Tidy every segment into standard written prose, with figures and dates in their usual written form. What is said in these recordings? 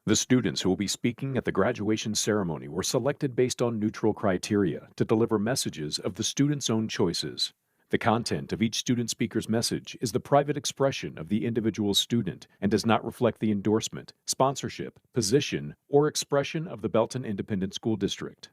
The students who will be speaking at the graduation ceremony were selected based on neutral criteria to deliver messages of the student's own choices. The content of each student speaker's message is the private expression of the individual student and does not reflect the endorsement, sponsorship, position, or expression of the Belton Independent School District.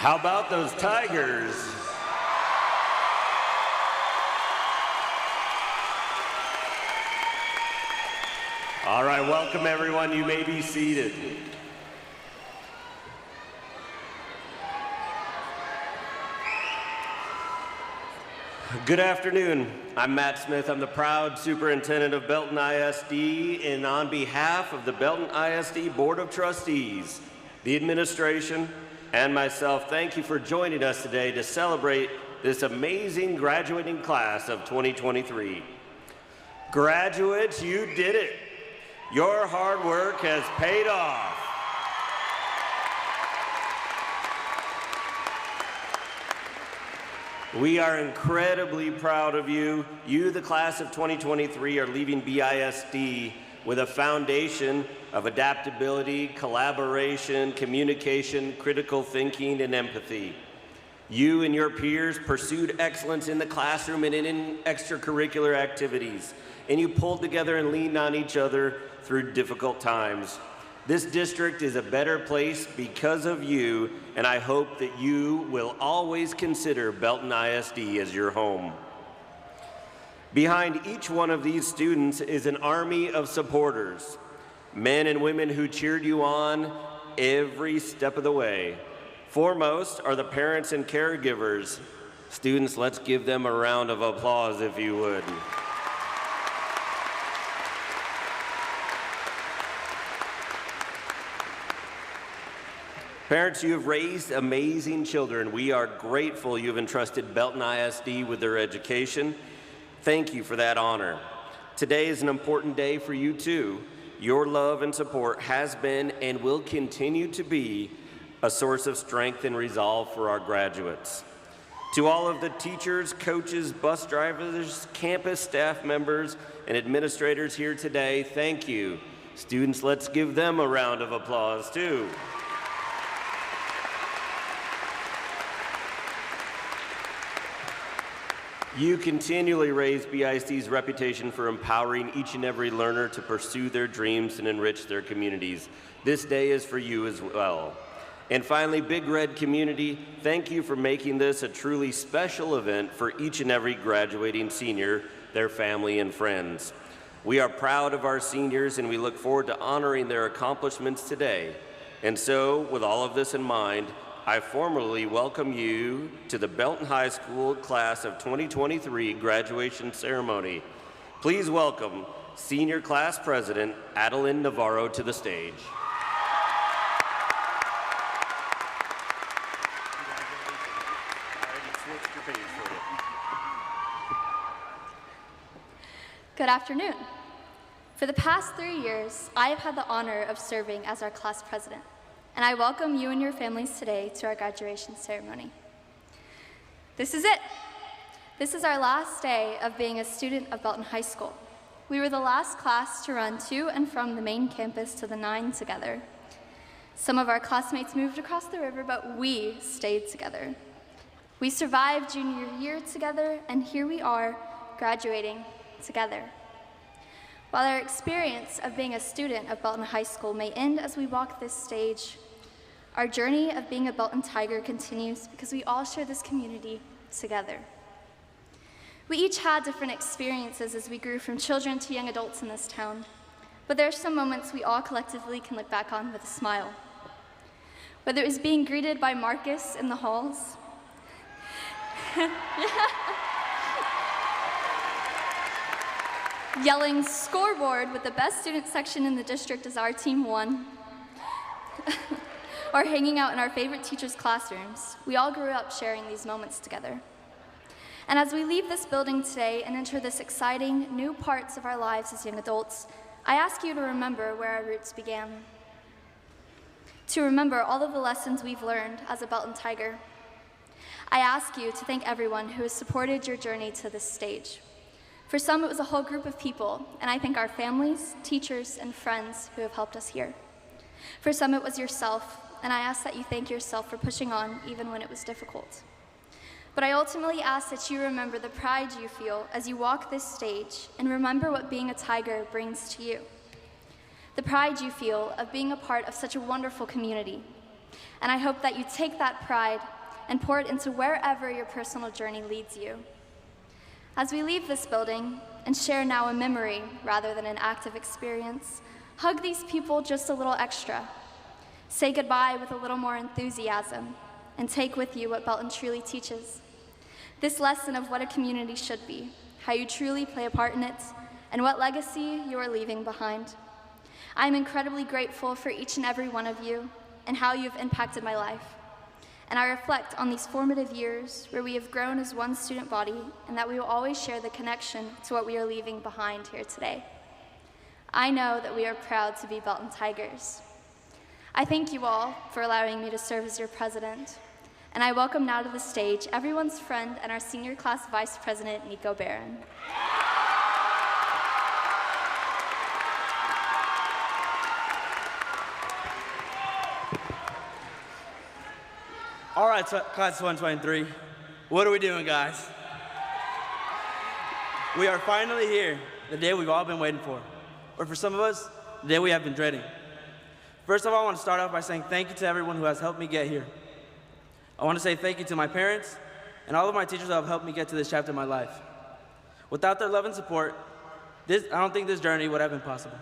How about those Tigers? All right, welcome everyone. You may be seated. Good afternoon. I'm Matt Smith. I'm the proud superintendent of Belton ISD, and on behalf of the Belton ISD Board of Trustees, the administration, and myself, thank you for joining us today to celebrate this amazing graduating class of 2023. Graduates, you did it. Your hard work has paid off. We are incredibly proud of you. You, the class of 2023, are leaving BISD with a foundation of adaptability, collaboration, communication, critical thinking, and empathy. You and your peers pursued excellence in the classroom and in extracurricular activities, and you pulled together and leaned on each other through difficult times. This district is a better place because of you, and I hope that you will always consider Belton ISD as your home. Behind each one of these students is an army of supporters, men and women who cheered you on every step of the way. Foremost are the parents and caregivers. Students, let's give them a round of applause if you would. Parents, you have raised amazing children. We are grateful you have entrusted Belton ISD with their education. Thank you for that honor. Today is an important day for you too. Your love and support has been and will continue to be a source of strength and resolve for our graduates. To all of the teachers, coaches, bus drivers, campus staff members, and administrators here today, thank you. Students, let's give them a round of applause too. You continually raise BISD's reputation for empowering each and every learner to pursue their dreams and enrich their communities. This day is for you as well. And finally, Big Red community, thank you for making this a truly special event for each and every graduating senior, their family, and friends. We are proud of our seniors, and we look forward to honoring their accomplishments today. And so, with all of this in mind, I formally welcome you to the Belton High School Class of 2023 graduation ceremony. Please welcome Senior Class President Adeline Navarro to the stage. Good afternoon. For the past 3 years, I have had the honor of serving as our class president, and I welcome you and your families today to our graduation ceremony. This is it. This is our last day of being a student of Belton High School. We were the last class to run to and from the main campus to the 9 together. Some of our classmates moved across the river, but we stayed together. We survived junior year together, and here we are, graduating together. While our experience of being a student of Belton High School may end as we walk this stage, our journey of being a Belton Tiger continues because we all share this community together. We each had different experiences as we grew from children to young adults in this town, but there are some moments we all collectively can look back on with a smile. Whether it was being greeted by Marcus in the halls, yelling scoreboard with the best student section in the district as our team won, or hanging out in our favorite teachers' classrooms, we all grew up sharing these moments together. And as we leave this building today and enter this exciting new parts of our lives as young adults, I ask you to remember where our roots began. To remember all of the lessons we've learned as a Belton Tiger. I ask you to thank everyone who has supported your journey to this stage. For some, it was a whole group of people, and I thank our families, teachers, and friends who have helped us here. For some, it was yourself, and I ask that you thank yourself for pushing on even when it was difficult. But I ultimately ask that you remember the pride you feel as you walk this stage and remember what being a Tiger brings to you. The pride you feel of being a part of such a wonderful community. And I hope that you take that pride and pour it into wherever your personal journey leads you. As we leave this building and share now a memory rather than an active experience, hug these people just a little extra. Say goodbye with a little more enthusiasm, and take with you what Belton truly teaches. This lesson of what a community should be, how you truly play a part in it, and what legacy you are leaving behind. I am incredibly grateful for each and every one of you and how you have impacted my life. And I reflect on these formative years where we have grown as one student body and that we will always share the connection to what we are leaving behind here today. I know that we are proud to be Belton Tigers. I thank you all for allowing me to serve as your president, and I welcome now to the stage everyone's friend and our senior class vice president, Nico Barron. All right, class 123, what are we doing, guys? We are finally here, the day we've all been waiting for. Or for some of us, the day we have been dreading. First of all, I want to start off by saying thank you to everyone who has helped me get here. I want to say thank you to my parents and all of my teachers who have helped me get to this chapter of my life. Without their love and support, I don't think this journey would have been possible.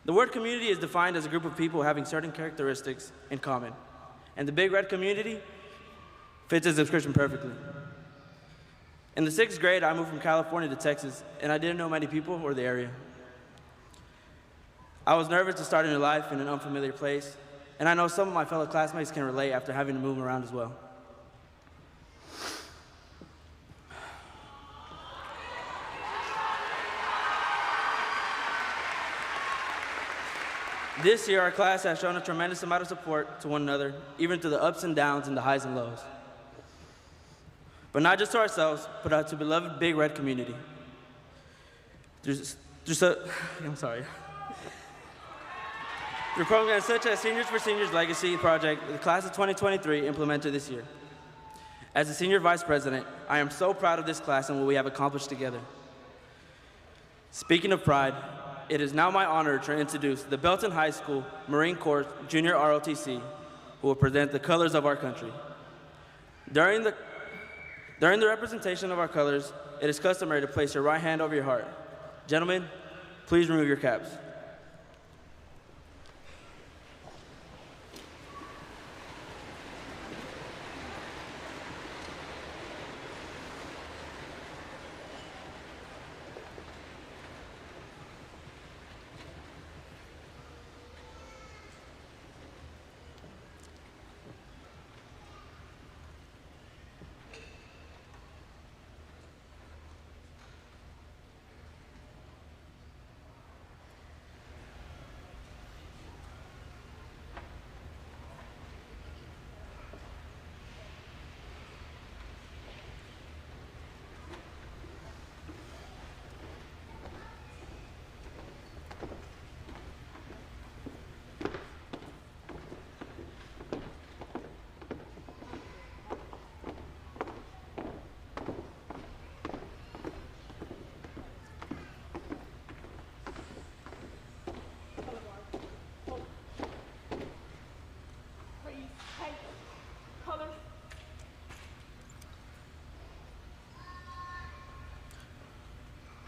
The word community is defined as a group of people having certain characteristics in common. And the Big Red community fits its description perfectly. In the 6th grade, I moved from California to Texas, and I didn't know many people or the area. I was nervous to start a new life in an unfamiliar place, and I know some of my fellow classmates can relate after having to move around as well. This year, our class has shown a tremendous amount of support to one another, even through the ups and downs and the highs and lows. But not just to ourselves, but to beloved Big Red community. Through programs such as Seniors for Seniors Legacy Project, the class of 2023 implemented this year. As the senior vice president, I am so proud of this class and what we have accomplished together. Speaking of pride, it is now my honor to introduce the Belton High School Marine Corps Junior ROTC, who will present the colors of our country. During the representation of our colors, it is customary to place your right hand over your heart. Gentlemen, please remove your caps.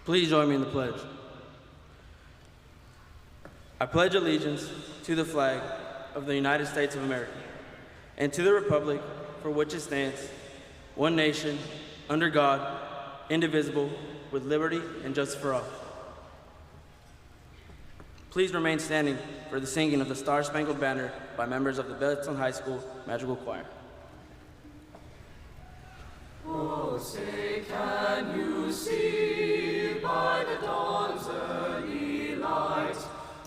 Please join me in the pledge. I pledge allegiance to the flag of the United States of America and to the republic for which it stands, one nation, under God, indivisible, with liberty and justice for all. Please remain standing for the singing of the Star-Spangled Banner by members of the Belton High School Magical Choir. Oh, say, can you see by the dawn's early light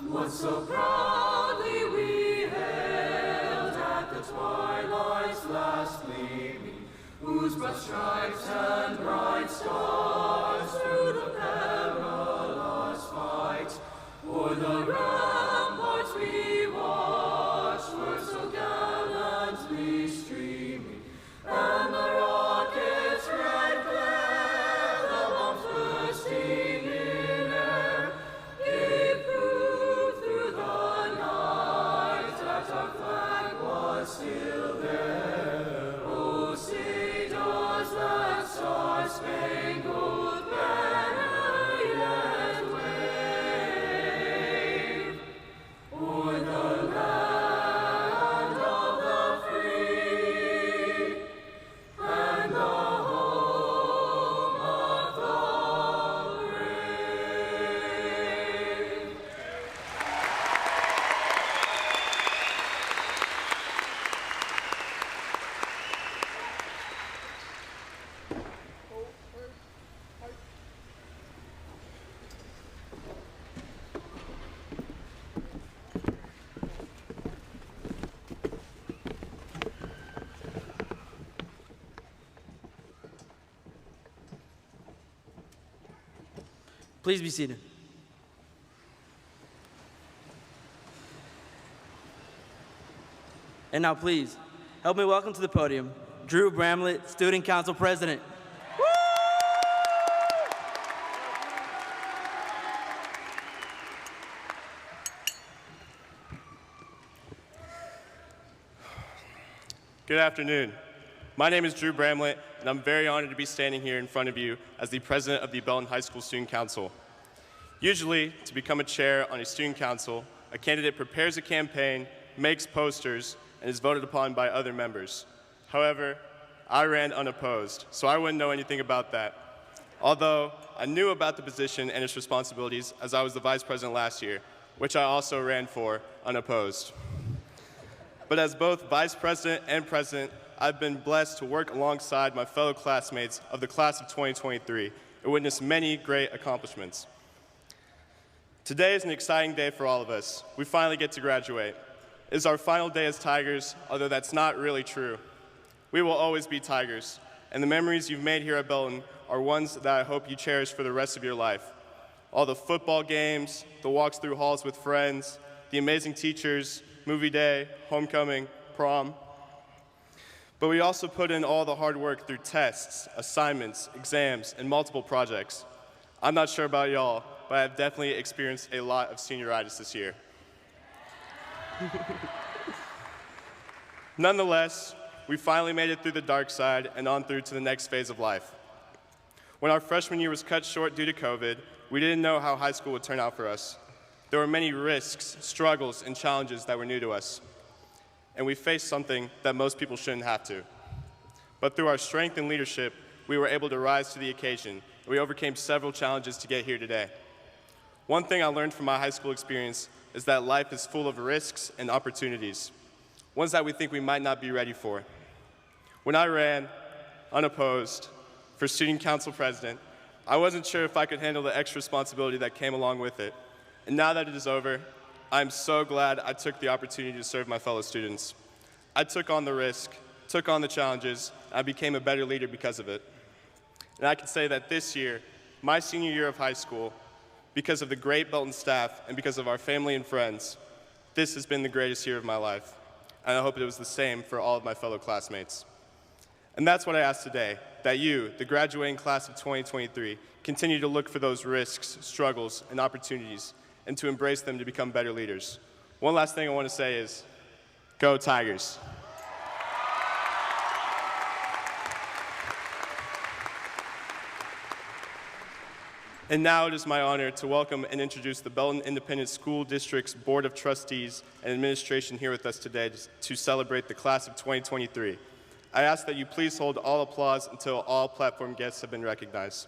what so proudly we hailed at the twilight's last gleaming, whose broad stripes and bright stars through the perilous fight o'er the ramparts we watched were so gallantly streaming, and the rockets' red glare, the bombs bursting in air, gave proof through the night that our flag was still there. Please be seated. And now please, help me welcome to the podium, Drew Bramlett, Student Council President. Good afternoon. My name is Drew Bramlett, and I'm very honored to be standing here in front of you as the president of the Belton High School Student Council. Usually, to become a chair on a student council, a candidate prepares a campaign, makes posters, and is voted upon by other members. However, I ran unopposed, so I wouldn't know anything about that. Although, I knew about the position and its responsibilities as I was the vice president last year, which I also ran for unopposed. But as both vice president and president, I've been blessed to work alongside my fellow classmates of the class of 2023 and witness many great accomplishments. Today is an exciting day for all of us. We finally get to graduate. It is our final day as Tigers, although that's not really true. We will always be Tigers, and the memories you've made here at Belton are ones that I hope you cherish for the rest of your life. All the football games, the walks through halls with friends, the amazing teachers, movie day, homecoming, prom. But we also put in all the hard work through tests, assignments, exams, and multiple projects. I'm not sure about y'all, but I've definitely experienced a lot of senioritis this year. Nonetheless, we finally made it through the dark side and on through to the next phase of life. When our freshman year was cut short due to COVID, we didn't know how high school would turn out for us. There were many risks, struggles, and challenges that were new to us. And we faced something that most people shouldn't have to. But through our strength and leadership, we were able to rise to the occasion, and we overcame several challenges to get here today. One thing I learned from my high school experience is that life is full of risks and opportunities, ones that we think we might not be ready for. When I ran, unopposed, for student council president, I wasn't sure if I could handle the extra responsibility that came along with it. And now that it is over, I'm so glad I took the opportunity to serve my fellow students. I took on the risk, took on the challenges, and I became a better leader because of it. And I can say that this year, my senior year of high school, because of the great Belton staff and because of our family and friends, this has been the greatest year of my life. And I hope it was the same for all of my fellow classmates. And that's what I ask today, that you, the graduating class of 2023, continue to look for those risks, struggles, and opportunities, and to embrace them to become better leaders. One last thing I want to say is, go Tigers. And now it is my honor to welcome and introduce the Belton Independent School District's Board of Trustees and Administration here with us today to celebrate the class of 2023. I ask that you please hold all applause until all platform guests have been recognized.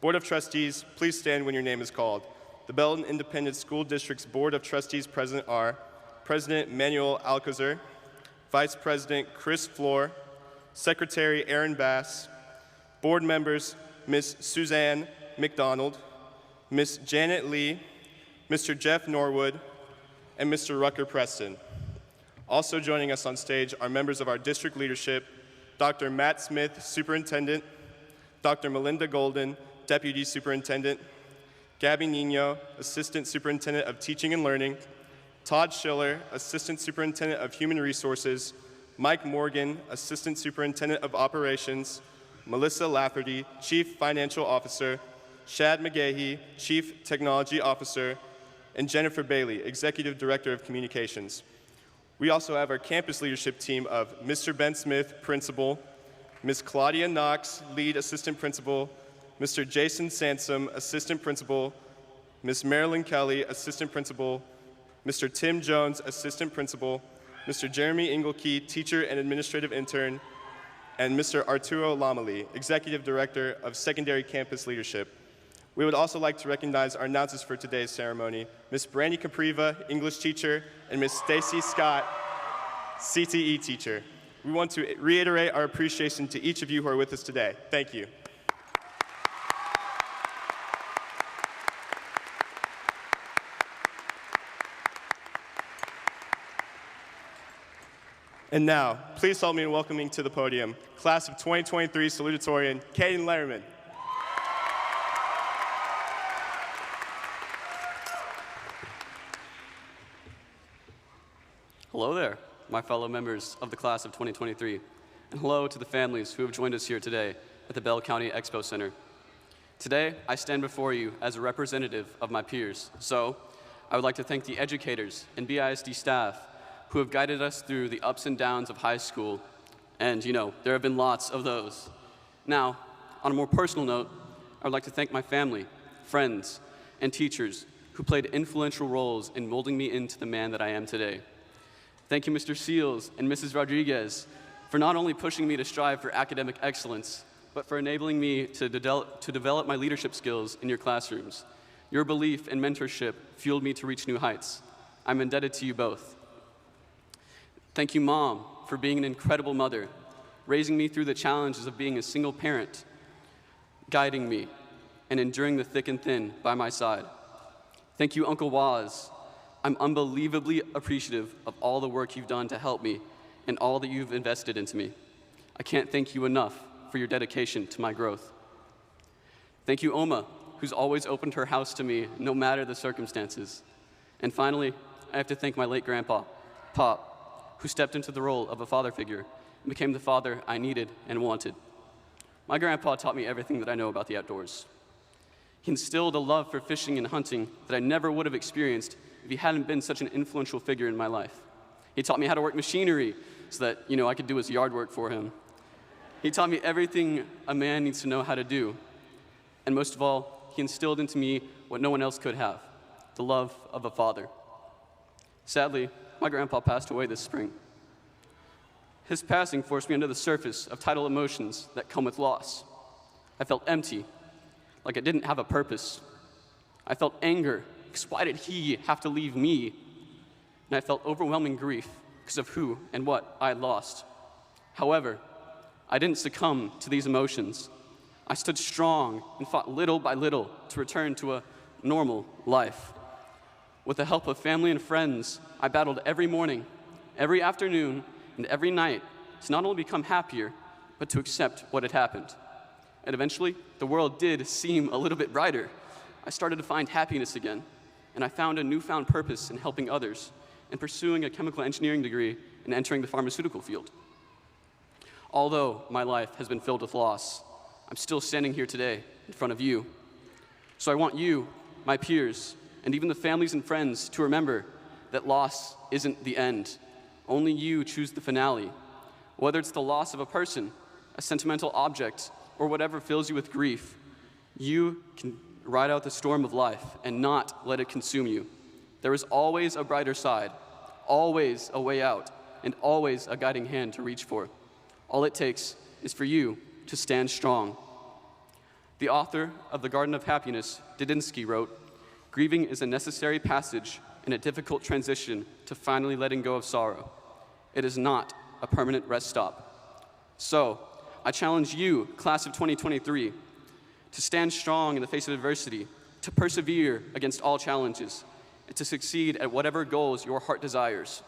Board of Trustees, please stand when your name is called. The Belton Independent School District's Board of Trustees present are President Manuel Alcazar, Vice President Chris Floor, Secretary Aaron Bass, Board members Ms. Suzanne McDonald, Ms. Janet Lee, Mr. Jeff Norwood, and Mr. Rucker Preston. Also joining us on stage are members of our district leadership, Dr. Matt Smith, Superintendent, Dr. Melinda Golden, Deputy Superintendent, Gabby Nino, Assistant Superintendent of Teaching and Learning, Todd Schiller, Assistant Superintendent of Human Resources, Mike Morgan, Assistant Superintendent of Operations, Melissa Lafferty, Chief Financial Officer, Shad McGahee, Chief Technology Officer, and Jennifer Bailey, Executive Director of Communications. We also have our campus leadership team of Mr. Ben Smith, Principal, Ms. Claudia Knox, Lead Assistant Principal, Mr. Jason Sansom, Assistant Principal, Ms. Marilyn Kelly, Assistant Principal, Mr. Tim Jones, Assistant Principal, Mr. Jeremy Engelkey, Teacher and Administrative Intern, and Mr. Arturo Lamali, Executive Director of Secondary Campus Leadership. We would also like to recognize our announcers for today's ceremony, Ms. Brandy Capriva, English teacher, and Ms. Stacy Scott, CTE teacher. We want to reiterate our appreciation to each of you who are with us today. Thank you. And now, please help me in welcoming to the podium, Class of 2023 salutatorian, Caden Lerman. Hello there, my fellow members of the class of 2023, and hello to the families who have joined us here today at the Bell County Expo Center. Today, I stand before you as a representative of my peers, so I would like to thank the educators and BISD staff who have guided us through the ups and downs of high school, and there have been lots of those. Now, on a more personal note, I would like to thank my family, friends, and teachers who played influential roles in molding me into the man that I am today. Thank you, Mr. Seals and Mrs. Rodriguez, for not only pushing me to strive for academic excellence, but for enabling me to develop my leadership skills in your classrooms. Your belief and mentorship fueled me to reach new heights. I'm indebted to you both. Thank you, Mom, for being an incredible mother, raising me through the challenges of being a single parent, guiding me, and enduring the thick and thin by my side. Thank you, Uncle Waz. I'm unbelievably appreciative of all the work you've done to help me and all that you've invested into me. I can't thank you enough for your dedication to my growth. Thank you, Oma, who's always opened her house to me no matter the circumstances. And finally, I have to thank my late grandpa, Pop, who stepped into the role of a father figure and became the father I needed and wanted. My grandpa taught me everything that I know about the outdoors. He instilled a love for fishing and hunting that I never would have experienced if he hadn't been such an influential figure in my life. He taught me how to work machinery so that, I could do his yard work for him. He taught me everything a man needs to know how to do. And most of all, he instilled into me what no one else could have, the love of a father. Sadly, my grandpa passed away this spring. His passing forced me under the surface of tidal emotions that come with loss. I felt empty, like I didn't have a purpose. I felt anger, because why did he have to leave me? And I felt overwhelming grief because of who and what I had lost. However, I didn't succumb to these emotions. I stood strong and fought little by little to return to a normal life. With the help of family and friends, I battled every morning, every afternoon, and every night to not only become happier, but to accept what had happened. And eventually, the world did seem a little bit brighter. I started to find happiness again, and I found a newfound purpose in helping others and pursuing a chemical engineering degree and entering the pharmaceutical field. Although my life has been filled with loss, I'm still standing here today in front of you. So I want you, my peers, and even the families and friends to remember that loss isn't the end. Only you choose the finale. Whether it's the loss of a person, a sentimental object, or whatever fills you with grief, you can ride out the storm of life and not let it consume you. There is always a brighter side, always a way out, and always a guiding hand to reach for. All it takes is for you to stand strong. The author of The Garden of Happiness, Didinsky, wrote, "Grieving is a necessary passage and a difficult transition to finally letting go of sorrow. It is not a permanent rest stop." So, I challenge you, class of 2023, to stand strong in the face of adversity, to persevere against all challenges, and to succeed at whatever goals your heart desires.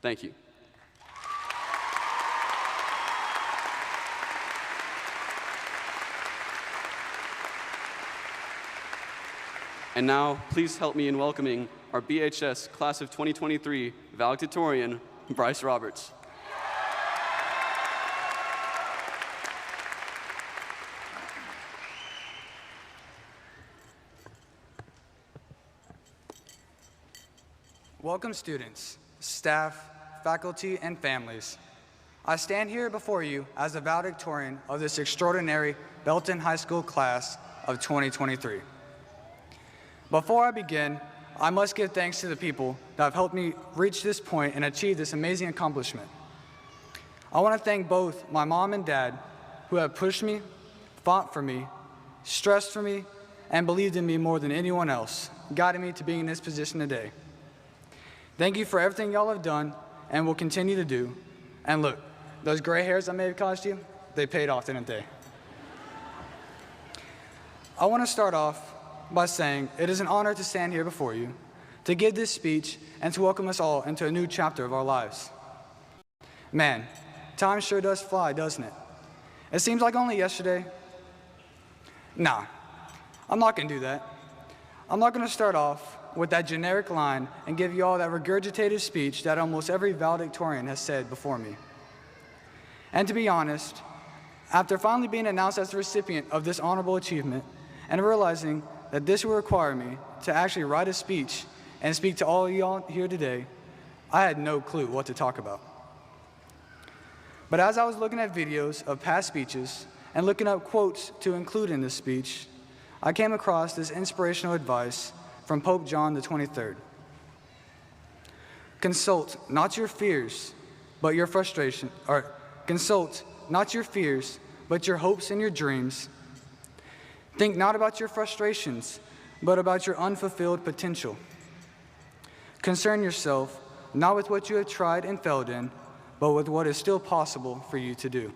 Thank you. And now, please help me in welcoming our BHS class of 2023 valedictorian, Bryce Roberts. Welcome students, staff, faculty, and families. I stand here before you as the valedictorian of this extraordinary Belton High School class of 2023. Before I begin, I must give thanks to the people that have helped me reach this point and achieve this amazing accomplishment. I want to thank both my mom and dad who have pushed me, fought for me, stressed for me, and believed in me more than anyone else, guiding me to being in this position today. Thank you for everything y'all have done and will continue to do. And look, those gray hairs I may have caused you, they paid off, didn't they? I want to start off by saying it is an honor to stand here before you, to give this speech, and to welcome us all into a new chapter of our lives. Man, time sure does fly, doesn't it? It seems like only yesterday. Nah, I'm not going to do that. I'm not going to start off with that generic line and give you all that regurgitated speech that almost every valedictorian has said before me. And to be honest, after finally being announced as the recipient of this honorable achievement and realizing that this will require me to actually write a speech and speak to all of y'all here today, I had no clue what to talk about. But as I was looking at videos of past speeches and looking up quotes to include in this speech, I came across this inspirational advice from Pope John the 23rd. Consult not your fears, but your frustration, or consult not your fears, but your hopes and your dreams. Think not about your frustrations, but about your unfulfilled potential. Concern yourself not with what you have tried and failed in, but with what is still possible for you to do.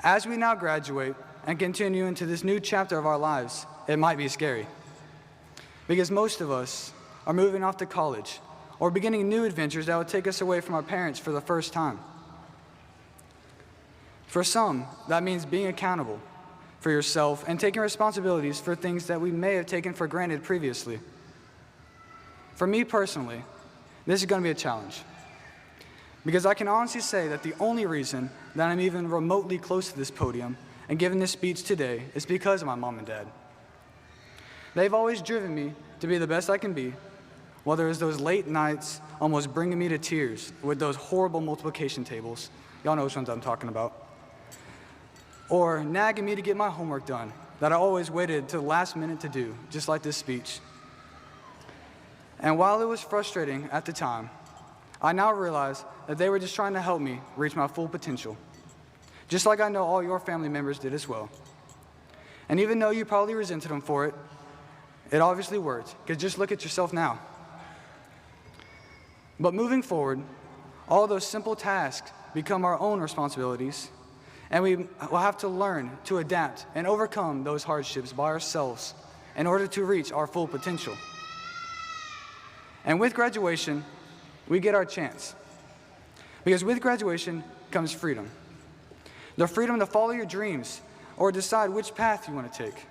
As we now graduate and continue into this new chapter of our lives, it might be scary, because most of us are moving off to college or beginning new adventures that would take us away from our parents for the first time. For some, that means being accountable for yourself and taking responsibilities for things that we may have taken for granted previously. For me personally, this is going to be a challenge, because I can honestly say that the only reason that I'm even remotely close to this podium and giving this speech today is because of my mom and dad. They've always driven me to be the best I can be, whether it's those late nights almost bringing me to tears with those horrible multiplication tables. Y'all know which ones I'm talking about. Or nagging me to get my homework done that I always waited to the last minute to do, just like this speech. And while it was frustrating at the time, I now realize that they were just trying to help me reach my full potential, just like I know all your family members did as well. And even though you probably resented them for it, it obviously worked, because just look at yourself now. But moving forward, all those simple tasks become our own responsibilities, and we will have to learn to adapt and overcome those hardships by ourselves in order to reach our full potential. And with graduation, we get our chance. Because with graduation comes freedom. The freedom to follow your dreams or decide which path you want to take,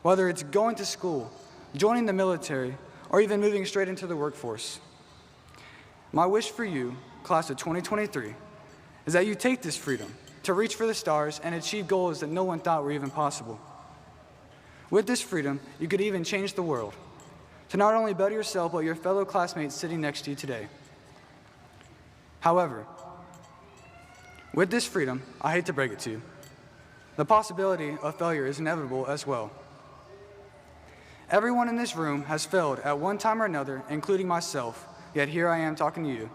whether it's going to school, joining the military, or even moving straight into the workforce. My wish for you, class of 2023, is that you take this freedom to reach for the stars and achieve goals that no one thought were even possible. With this freedom, you could even change the world, to not only better yourself, but your fellow classmates sitting next to you today. However, with this freedom, I hate to break it to you, the possibility of failure is inevitable as well. Everyone in this room has failed at one time or another, including myself, yet here I am talking to you.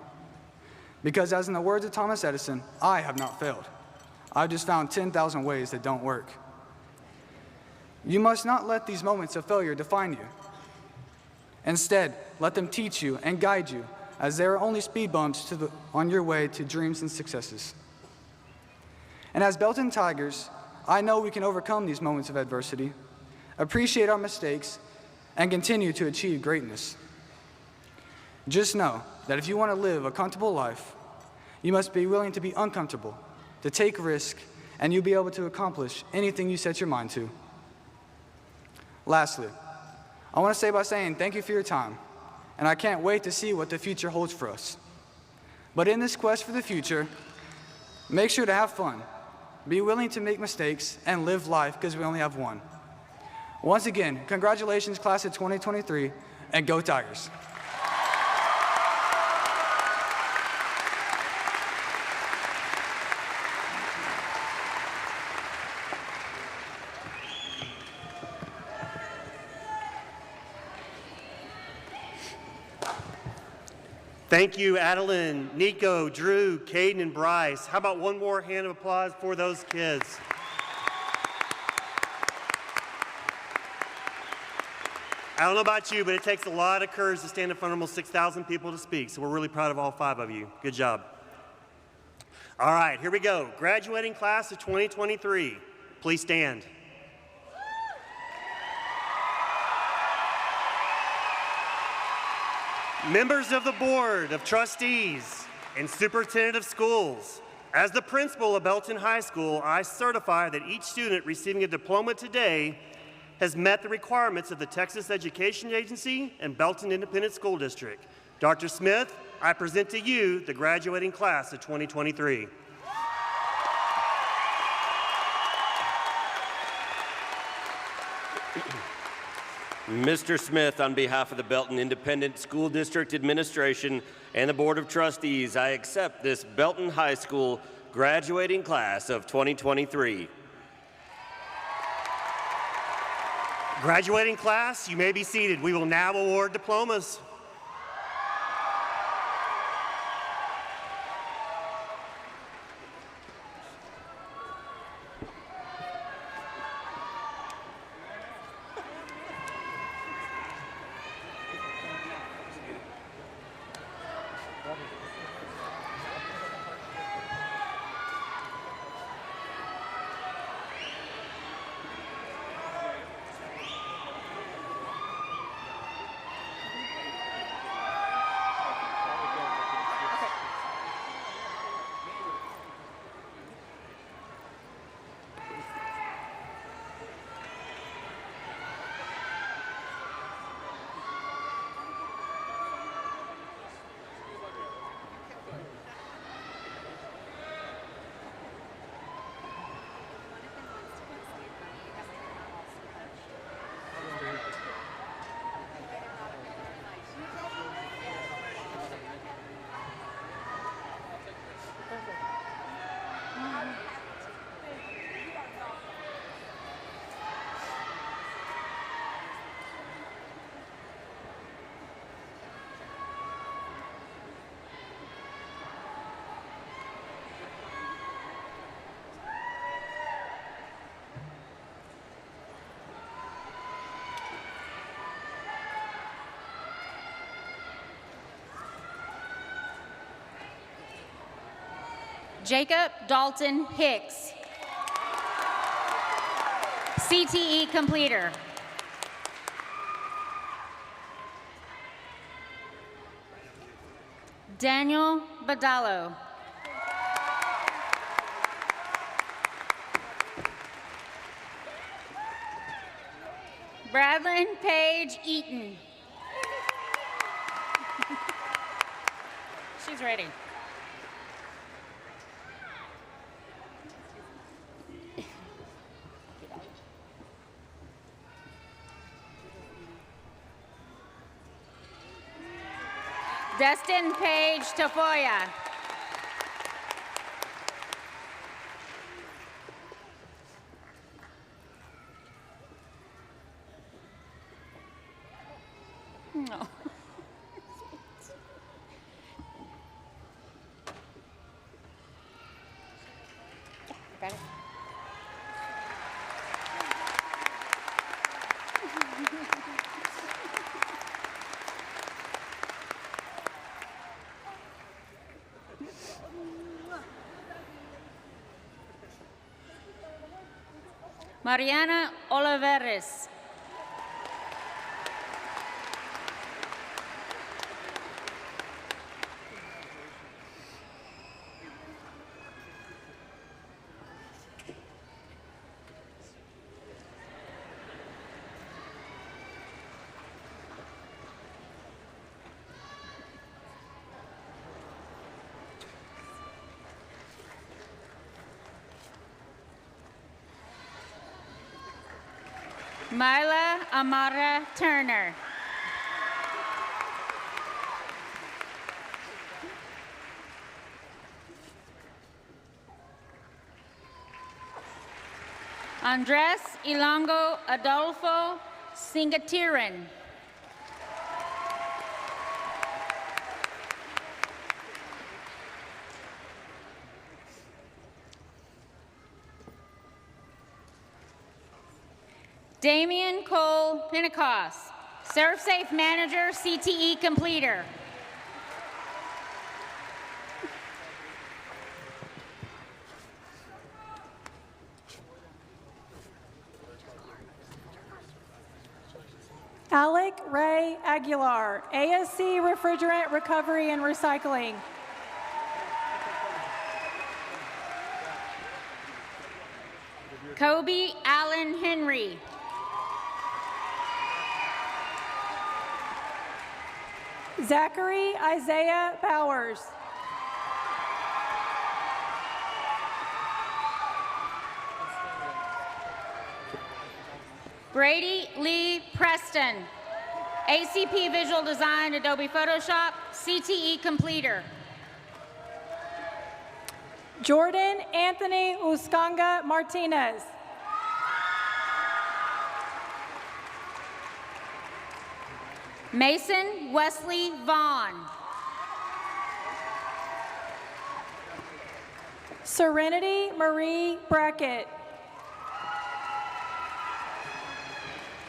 Because as in the words of Thomas Edison, I have not failed. I've just found 10,000 ways that don't work. You must not let these moments of failure define you. Instead, let them teach you and guide you, as they are only speed bumps on your way to dreams and successes. And as Belton Tigers, I know we can overcome these moments of adversity, appreciate our mistakes, and continue to achieve greatness. Just know that if you want to live a comfortable life, you must be willing to be uncomfortable, to take risk, and you'll be able to accomplish anything you set your mind to. Lastly, I want to say by saying thank you for your time, and I can't wait to see what the future holds for us. But in this quest for the future, make sure to have fun, be willing to make mistakes, and live life, because we only have one. Once again, congratulations, class of 2023, and go Tigers. Thank you, Adeline, Nico, Drew, Caden, and Bryce. How about one more hand of applause for those kids? I don't know about you, but it takes a lot of courage to stand in front of almost 6,000 people to speak, so we're really proud of all 5 of you. Good job. All right, here we go. Graduating class of 2023, please stand. Members of the Board of Trustees and Superintendent of Schools, as the principal of Belton High School, I certify that each student receiving a diploma today has met the requirements of the Texas Education Agency and Belton Independent School District. Dr. Smith, I present to you the graduating class of 2023. Mr. Smith, on behalf of the Belton Independent School District Administration and the Board of Trustees, I accept this Belton High School graduating class of 2023. Graduating class, you may be seated. We will now award diplomas. Jacob Dalton Hicks, CTE completer. Daniel Badallo. Bradlyn Paige Eaton. She's ready. Destin Paige Tafoya. No. Got it. Mariana Oliveres. Myla Amara Turner. Andres Ilongo Adolfo Singatiran. Damian Cole Pentecost, ServSafe Manager, CTE completer. Alec Ray Aguilar, ASC Refrigerant Recovery and Recycling. Kobe Allen Henry. Zachary Isaiah Bowers. Brady Lee Preston, ACP Visual Design, Adobe Photoshop, CTE completer. Jordan Anthony Uscanga Martinez. Mason Wesley Vaughn. Serenity Marie Brackett.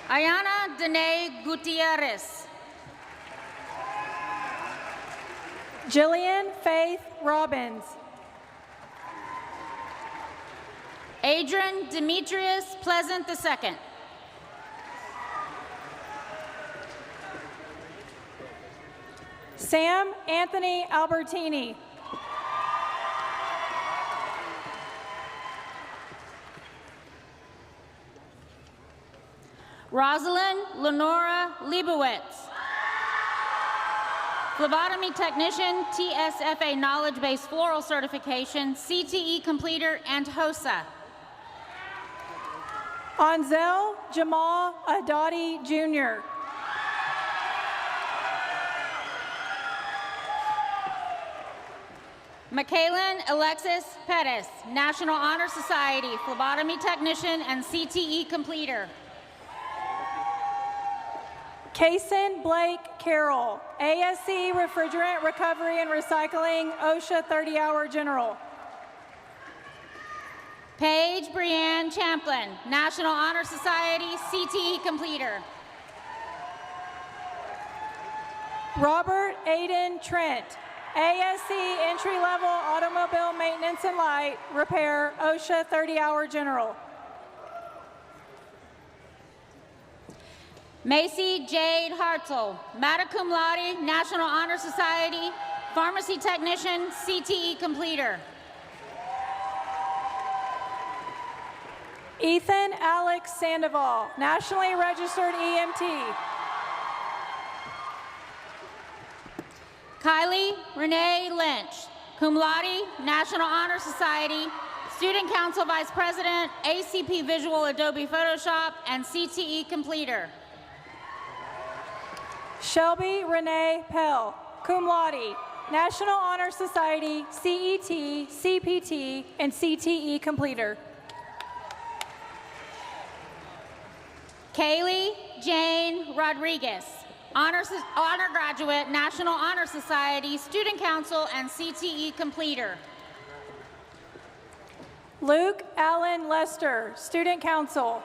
Ayana Danae Gutierrez. Jillian Faith Robbins. Adrian Demetrius Pleasant II. Sam Anthony Albertini. Rosalind Lenora Leibowitz. Phlebotomy technician, TSFA knowledge-based floral certification, CTE completer, and HOSA. Anzel Jamal Adadi Jr. Michaelan Alexis Pettis, National Honor Society, phlebotomy technician, and CTE completer. Kaysen Blake Carroll, ASC Refrigerant Recovery and Recycling, OSHA 30-hour general. Paige Brianne Champlin, National Honor Society, CTE completer. Robert Aiden Trent, ASC Entry-Level Automobile Maintenance and Light Repair, OSHA 30-hour general. Macy Jade Hartzell, magna cum laude, National Honor Society, pharmacy technician, CTE completer. Ethan Alex Sandoval, nationally registered EMT. Kylie Renee Lynch, cum laude, National Honor Society, Student Council Vice President, ACP Visual Adobe Photoshop, and CTE completer. Shelby Renee Pell, cum laude, National Honor Society, CET, CPT, and CTE completer. Kaylee Jane Rodriguez, honor graduate, National Honor Society, Student Council, and CTE completer. Luke Allen Lester, Student Council.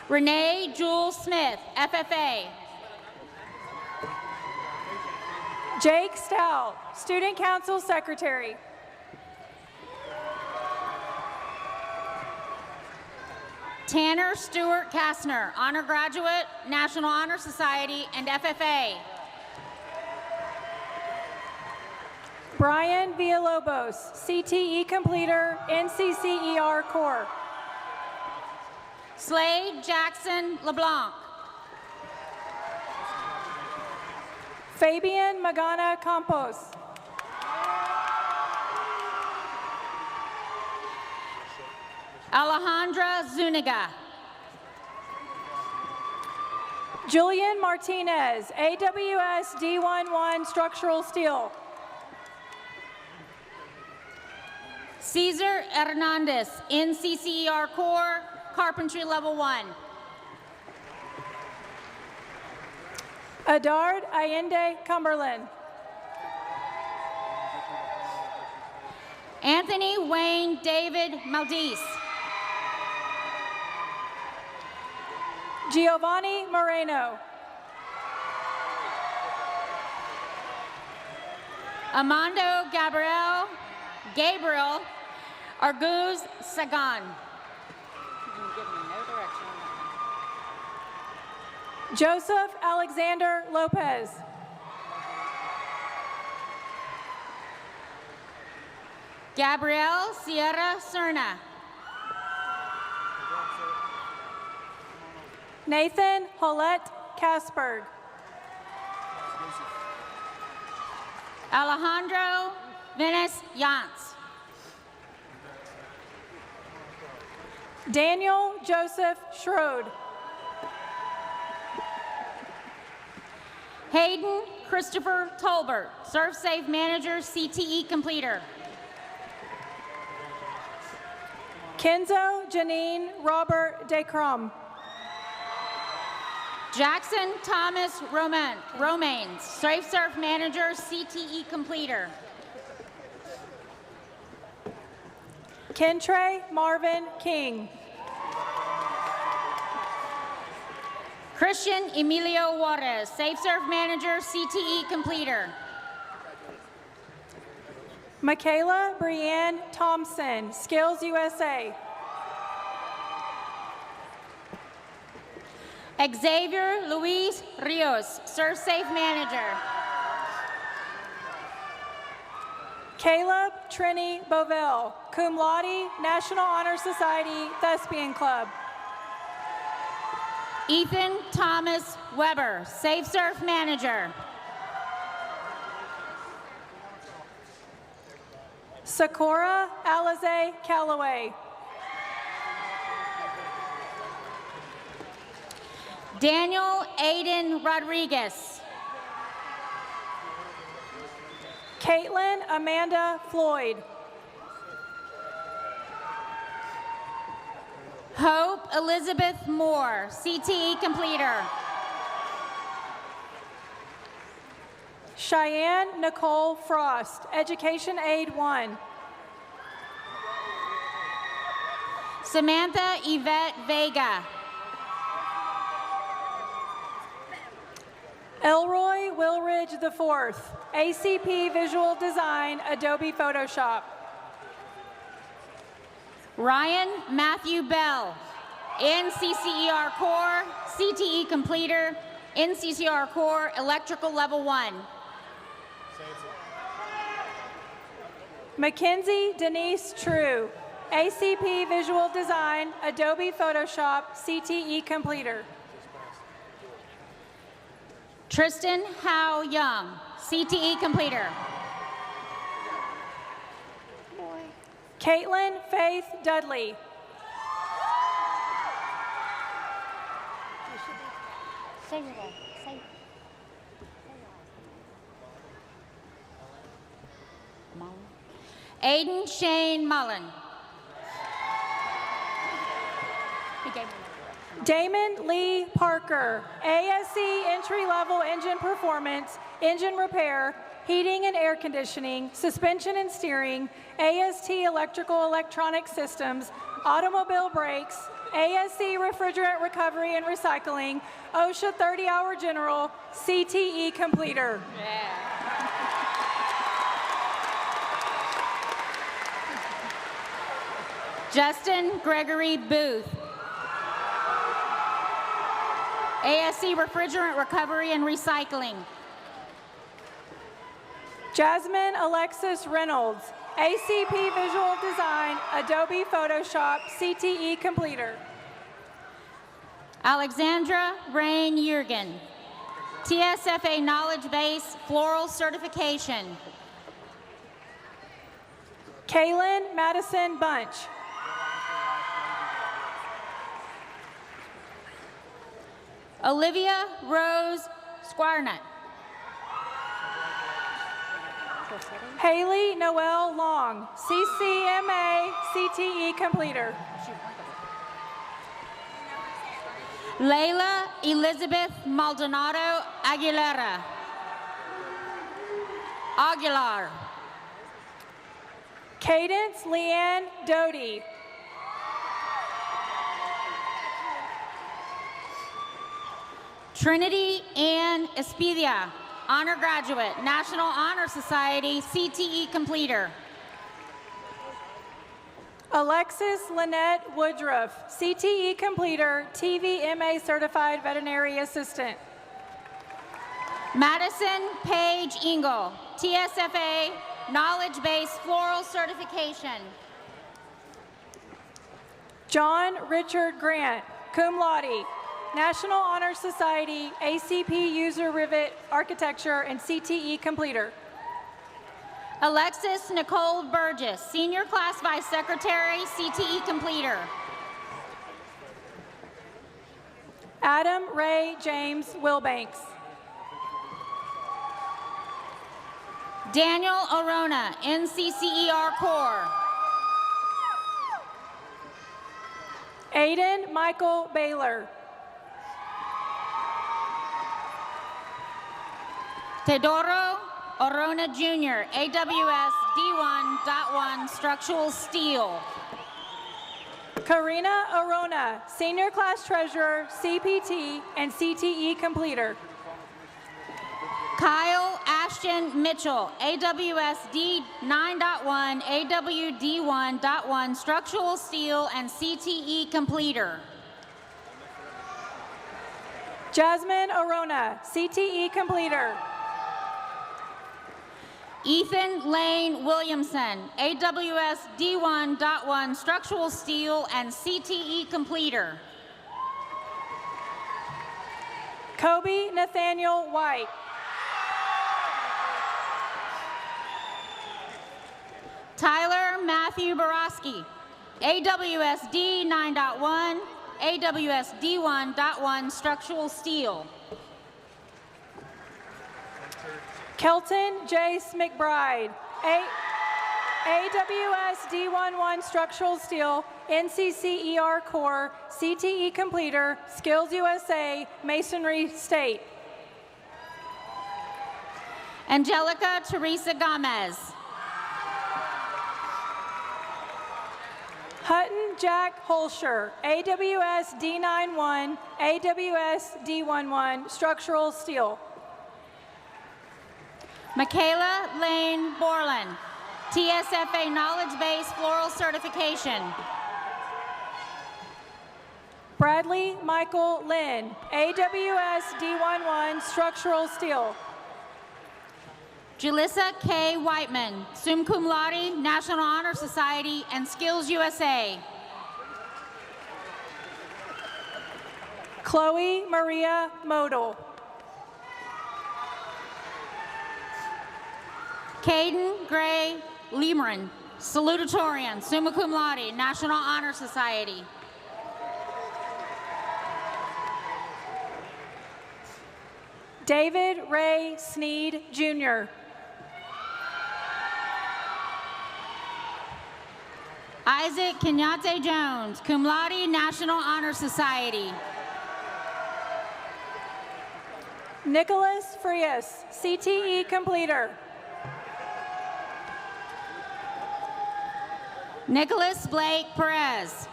Renee Jewel Smith, FFA. Jake Stout, Student Council Secretary. Tanner Stewart Kastner, honor graduate, National Honor Society, and FFA. Brian Villalobos, CTE completer, NCCER Corps. Slade Jackson LeBlanc. Fabian Magana Campos. Alejandra Zuniga. Julian Martinez, AWS D11 Structural Steel. Cesar Hernandez, NCCER Corps, Carpentry Level 1. Adard Allende Cumberland. Anthony Wayne David Maldice. Giovanni Moreno. Amando Gabriel Arguz Sagan. Joseph Alexander Lopez. Gabrielle Sierra Serna. Nathan Holette Kasberg. Alejandro Venice Yance. Daniel Joseph Schroed. Hayden Christopher Tolbert, Surf Safe Manager, CTE Completer. Kenzo Janine Robert DeCrum. Jackson Thomas Romains, Safe Surf Manager, CTE Completer. Kentre Marvin King. Christian Emilio Juarez, Safe Surf Manager, CTE Completer. Michaela Brianne Thompson, Skills USA. Xavier Luis Rios, Surf Safe Manager. Caleb Trini Bovell, cum laude, National Honor Society, Thespian Club. Ethan Thomas Weber, Safe Surf Manager. Sakura Alize Calloway. Daniel Aiden Rodriguez. Caitlin Amanda Floyd. Hope Elizabeth Moore, CTE Completer. Cheyenne Nicole Frost, Education Aid 1. Samantha Yvette Vega. Elroy Wilridge IV, ACP Visual Design, Adobe Photoshop. Ryan Matthew Bell, NCCER Core, CTE Completer, NCCER Core, Electrical Level 1. Mackenzie Denise True, ACP Visual Design, Adobe Photoshop, CTE Completer. Tristan Howe Young, CTE Completer. Caitlin Faith Dudley. Aiden Shane Mullen. Damon Lee Parker, ASC Entry-Level Engine Performance, Engine Repair, Heating and Air Conditioning, Suspension and Steering, AST Electrical Electronic Systems, Automobile Brakes, ASC Refrigerant Recovery and Recycling, OSHA 30-Hour General, CTE Completer. Justin Gregory Booth. ASC Refrigerant Recovery and Recycling. Jasmine Alexis Reynolds, ACP Visual Design, Adobe Photoshop, CTE Completer. Alexandra Rain Jurgen, TSFA Knowledge Base Floral Certification. Kaylin Madison Bunch. Olivia Rose Squarnut. Haley Noel Long, CCMA, CTE Completer. Layla Elizabeth Maldonado Aguilera. Aguilar. Cadence Leanne Doty. Trinity Ann Espidia, Honor Graduate, National Honor Society, CTE Completer. Alexis Lynette Woodruff, CTE Completer, TVMA Certified Veterinary Assistant. Madison Paige Engel, TSFA Knowledge Base Floral Certification. John Richard Grant, cum laude, National Honor Society, ACP User Rivet Architecture and CTE Completer. Alexis Nicole Burgess, Senior Class Vice Secretary, CTE Completer. Adam Ray James Wilbanks. Daniel Orona, NCCER Corps. Aiden Michael Baylor. Teodoro Orona Jr., AWS D1.1 Structural Steel. Karina Orona, Senior Class Treasurer, CPT and CTE Completer. Kyle Ashton Mitchell, AWS D9.1, AWD1.1 Structural Steel and CTE Completer. Jasmine Orona, CTE Completer. Ethan Lane Williamson, AWS D1.1 Structural Steel and CTE Completer. Kobe Nathaniel White. Tyler Matthew Borowski, AWS D9.1, AWS D1.1 Structural Steel. Kelton Jace McBride, AWS D11 Structural Steel, NCCER Corps, CTE Completer, Skills USA, Masonry State. Angelica Teresa Gomez. Hutton Jack Holscher, AWS D91, AWS D11 Structural Steel. Michaela Lane Borland, TSFA Knowledge Base Floral Certification. Bradley Michael Lynn, AWS D11 Structural Steel. Julissa K. Whiteman, summa cum laude, National Honor Society and Skills USA. Chloe Maria Model. Caden Gray Lemerin, salutatorian, summa cum laude, National Honor Society. David Ray Sneed, Jr. Isaac Kenyate Jones, cum laude, National Honor Society. Nicholas Frias, CTE Completer. Nicholas Blake Perez.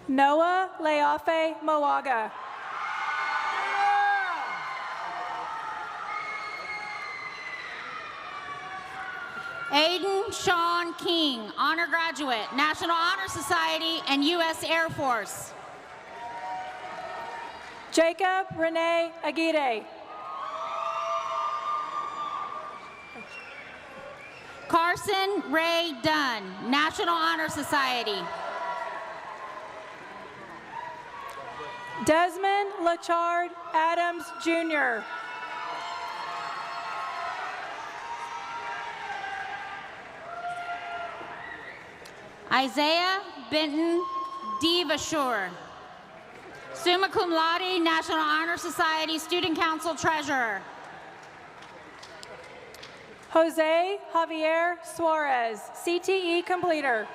Noah Leafe Moaga. Aiden Sean King, honor graduate, National Honor Society and U.S. Air Force. Jacob Renee Aguirre. Carson Ray Dunn, National Honor Society. Desmond Lachard Adams, Jr. Isaiah Benton Devashur, summa cum laude, National Honor Society Student Council Treasurer. Jose Javier Suarez, CTE Completer.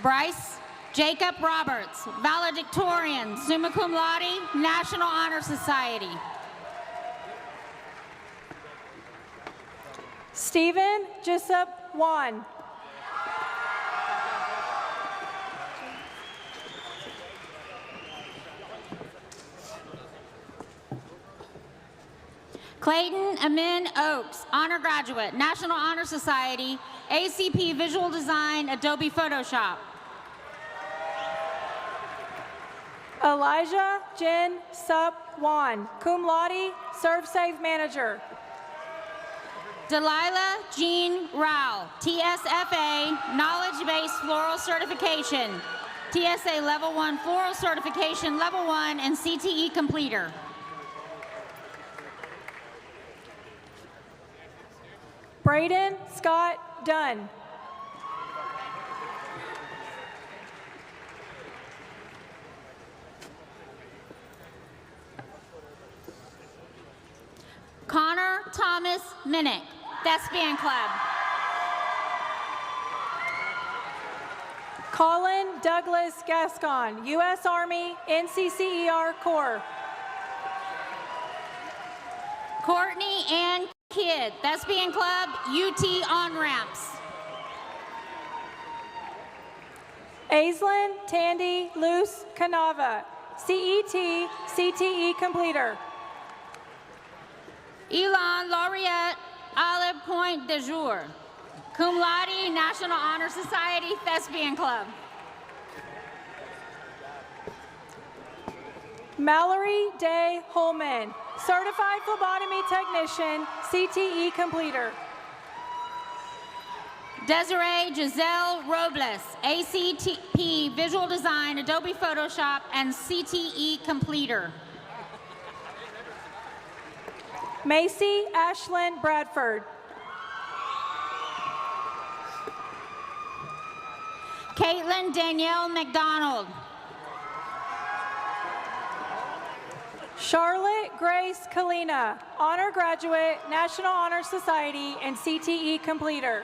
Bryce Jacob Roberts, valedictorian, summa cum laude, National Honor Society. Stephen Jessup Wan. Clayton Amin Oaks, honor graduate, National Honor Society, ACP Visual Design, Adobe Photoshop. Elijah Jin Sup Wan, cum laude, ServSafe Manager. Delilah Jean Rao, TSFA, Knowledge-Based Floral Certification, TSA Level 1 Floral Certification, Level 1, and CTE Completer. Braden Scott Dunn. Connor Thomas Minnick, Thespian Club. Colin Douglas Gascon, U.S. Army, NCCER Corps. Courtney Ann Kidd, Thespian Club, UT On-Ramps. Aislinn Tandy Luce Canava, CET, CTE Completer. Elon Laureate Olive Point de Jour, Cum Laude, National Honor Society, Thespian Club. Mallory Day Holman, Certified Phlebotomy Technician, CTE Completer. Desiree Giselle Robles, ACTP Visual Design, Adobe Photoshop, and CTE Completer. Macy Ashlyn Bradford. Caitlin Danielle McDonald. Charlotte Grace Kalina, Honor Graduate, National Honor Society, and CTE Completer.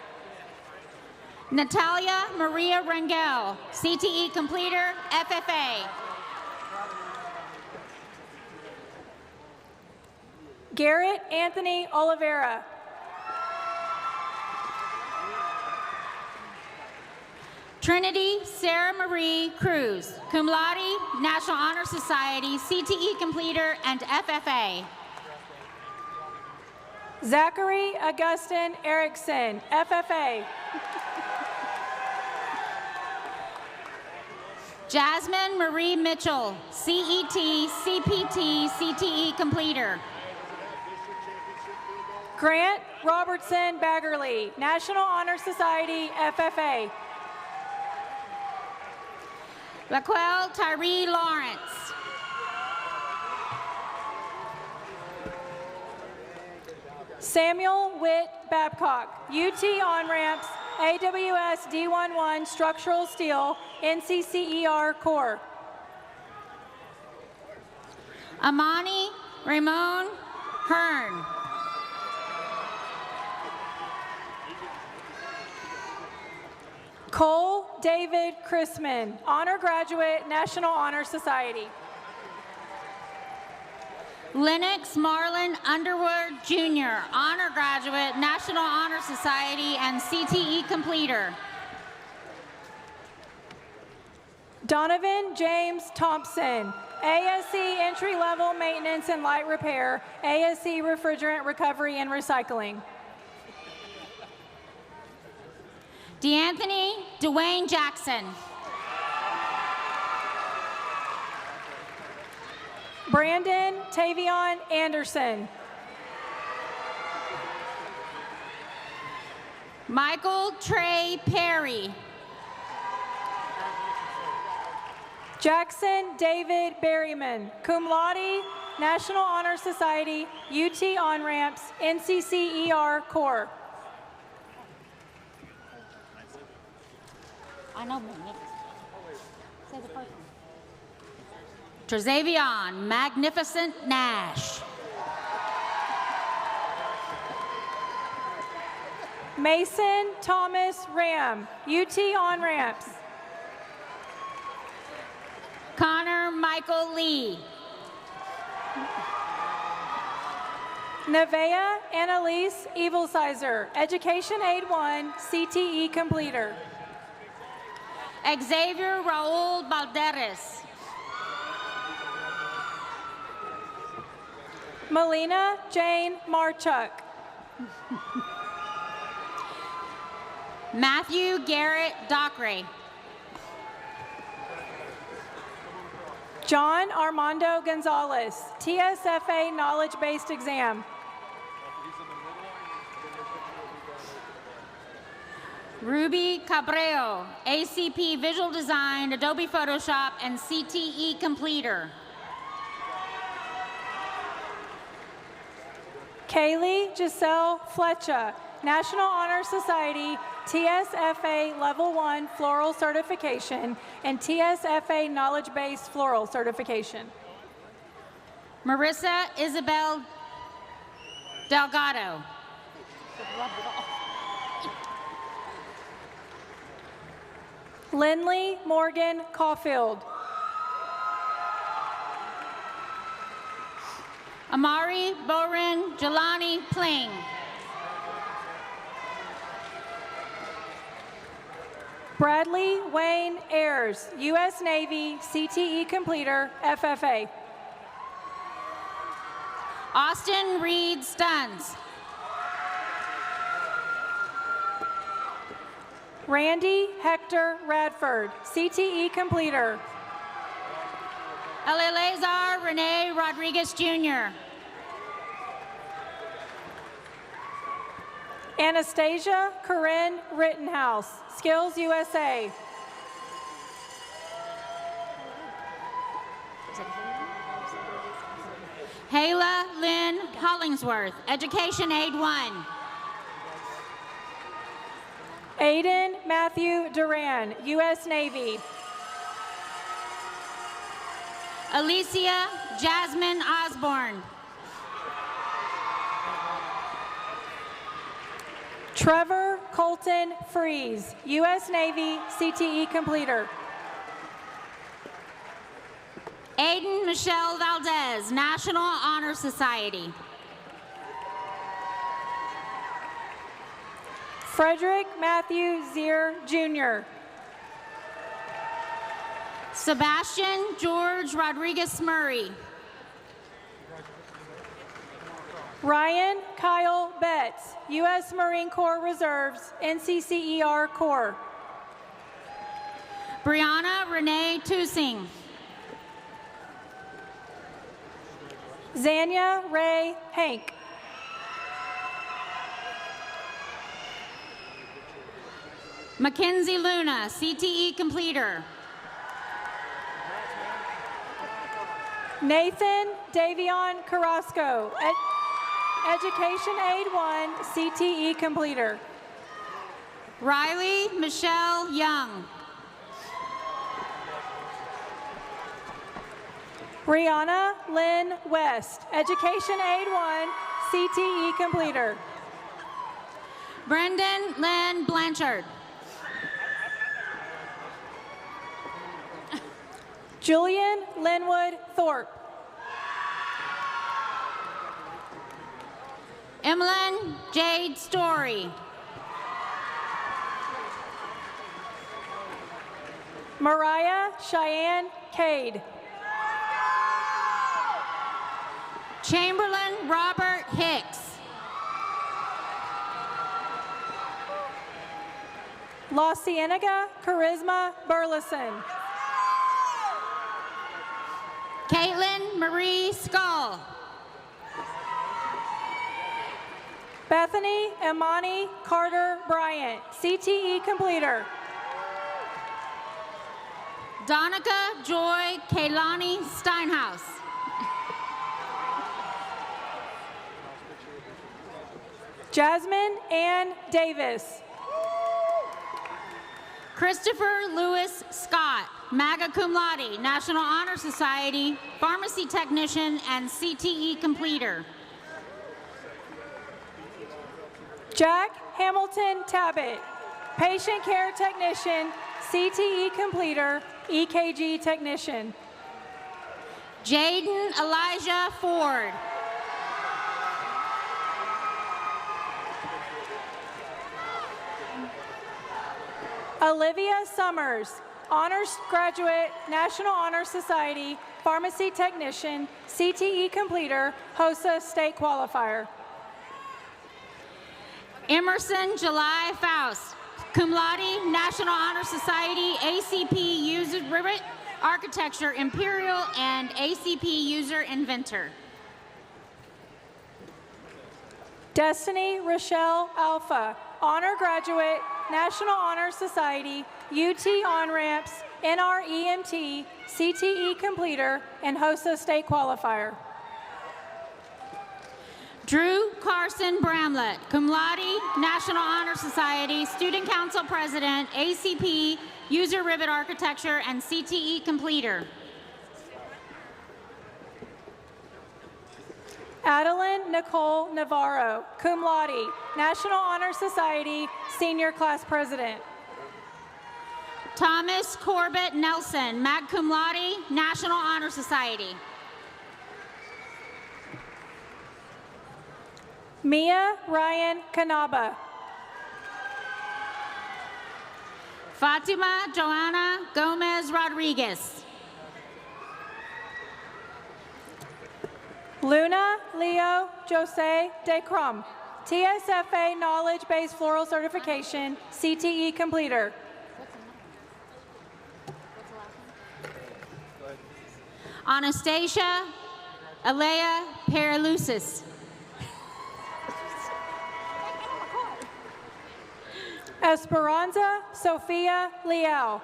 Natalia Maria Rangel, CTE Completer, FFA. Garrett Anthony Oliveira. Trinity Sarah Marie Cruz, Cum Laude, National Honor Society, CTE Completer, and FFA. Zachary Augustin Erickson, FFA. Jasmine Marie Mitchell, CET, CPT, CTE Completer. Grant Robertson Baggerly, National Honor Society, FFA. Laquelle Tyree Lawrence. Samuel Witt Babcock, UT On-Ramps, AWS D11 Structural Steel, NCCER Corps. Amani Ramon Hearn. Cole David Chrisman, Honor Graduate, National Honor Society. Lennox Marlon Underwood Jr., Honor Graduate, National Honor Society, and CTE Completer. Donovan James Thompson, ASC Entry Level Maintenance and Light Repair, ASC Refrigerant Recovery and Recycling. DeAnthony Dwayne Jackson. Brandon Tavion Anderson. Michael Trey Perry. Jackson David Berryman, Cum Laude, National Honor Society, UT On-Ramps, NCCER Corps. I know. Say the first one. Trezavion Magnificent Nash. Mason Thomas Ram, UT On-Ramps. Connor Michael Lee. Nevaeh Annalise Evilsizer, Education Aid 1, CTE Completer. Xavier Raul Balderas. Melina Jane Marchuk. Matthew Garrett Dockery. John Armando Gonzalez, TSFA Knowledge-Based Exam. Ruby Cabreo, ACP Visual Design, Adobe Photoshop, and CTE Completer. Kaylee Giselle Fletcher, National Honor Society, TSFA Level 1 Floral Certification, and TSFA Knowledge Base Floral Certification. Marissa Isabel Delgado. Lindley Morgan Caulfield. Amari Borin Jelani Pling. Bradley Wayne Ayers, U.S. Navy CTE Completer, FFA. Austin Reed Stuns. Randy Hector Radford, CTE Completer. Eleazar Rene Rodriguez Jr. Anastasia Corinne Rittenhouse, Skills USA. Hayla Lynn Hollingsworth, Education Aid 1. Aiden Matthew Duran, U.S. Navy. Alicia Jasmine Osborne. Trevor Colton Freeze, U.S. Navy CTE Completer. Aiden Michelle Valdez, National Honor Society. Frederick Matthew Zier, Jr. Sebastian George Rodriguez Murray. Ryan Kyle Betts, U.S. Marine Corps Reserves, NCCER Corps. Brianna Renee Tusing. Zania Ray Hank. Mackenzie Luna, CTE Completer. Nathan Davion Carrasco, Education Aid 1, CTE Completer. Riley Michelle Young. Brianna Lynn West, Education Aid 1, CTE Completer. Brendan Lynn Blanchard. Julian Linwood Thorpe. Emmeline Jade Story. Mariah Cheyenne Cade. Chamberlain Robert Hicks. La Cienega Charisma Burleson. Caitlin Marie Skull. Bethany Imani Carter Bryant, CTE Completer. Donica Joy Kaylani Steinhaus. Jasmine Ann Davis. Christopher Lewis Scott, magna cum laude, National Honor Society, Pharmacy Technician, and CTE Completer. Jack Hamilton Tabbitt, Patient Care Technician, CTE Completer, EKG Technician. Jaden Elijah Ford. Olivia Summers, Honors Graduate, National Honor Society, Pharmacy Technician, CTE Completer, HOSA State Qualifier. Emerson July Faust, cum laude, National Honor Society, ACP User Rivet, Architecture Imperial, and ACP User Inventor. Destiny Rochelle Alpha, honor graduate, National Honor Society, UT on-ramps, NREMT, CTE completer, and HOSA state qualifier. Drew Carson Bramlett, cum laude, National Honor Society, Student Council President, ACP, User Rivet Architecture, and CTE completer. Adeline Nicole Navarro, cum laude, National Honor Society, Senior Class President. Thomas Corbett Nelson, mag cum laude, National Honor Society. Mia Ryan Kanaba. Fatima Joanna Gomez Rodriguez. Luna Leo Jose De Crum, TSFA Knowledge-Based Floral Certification, CTE completer. Anastasia Alea Paralusis. Esperanza Sofia Leal.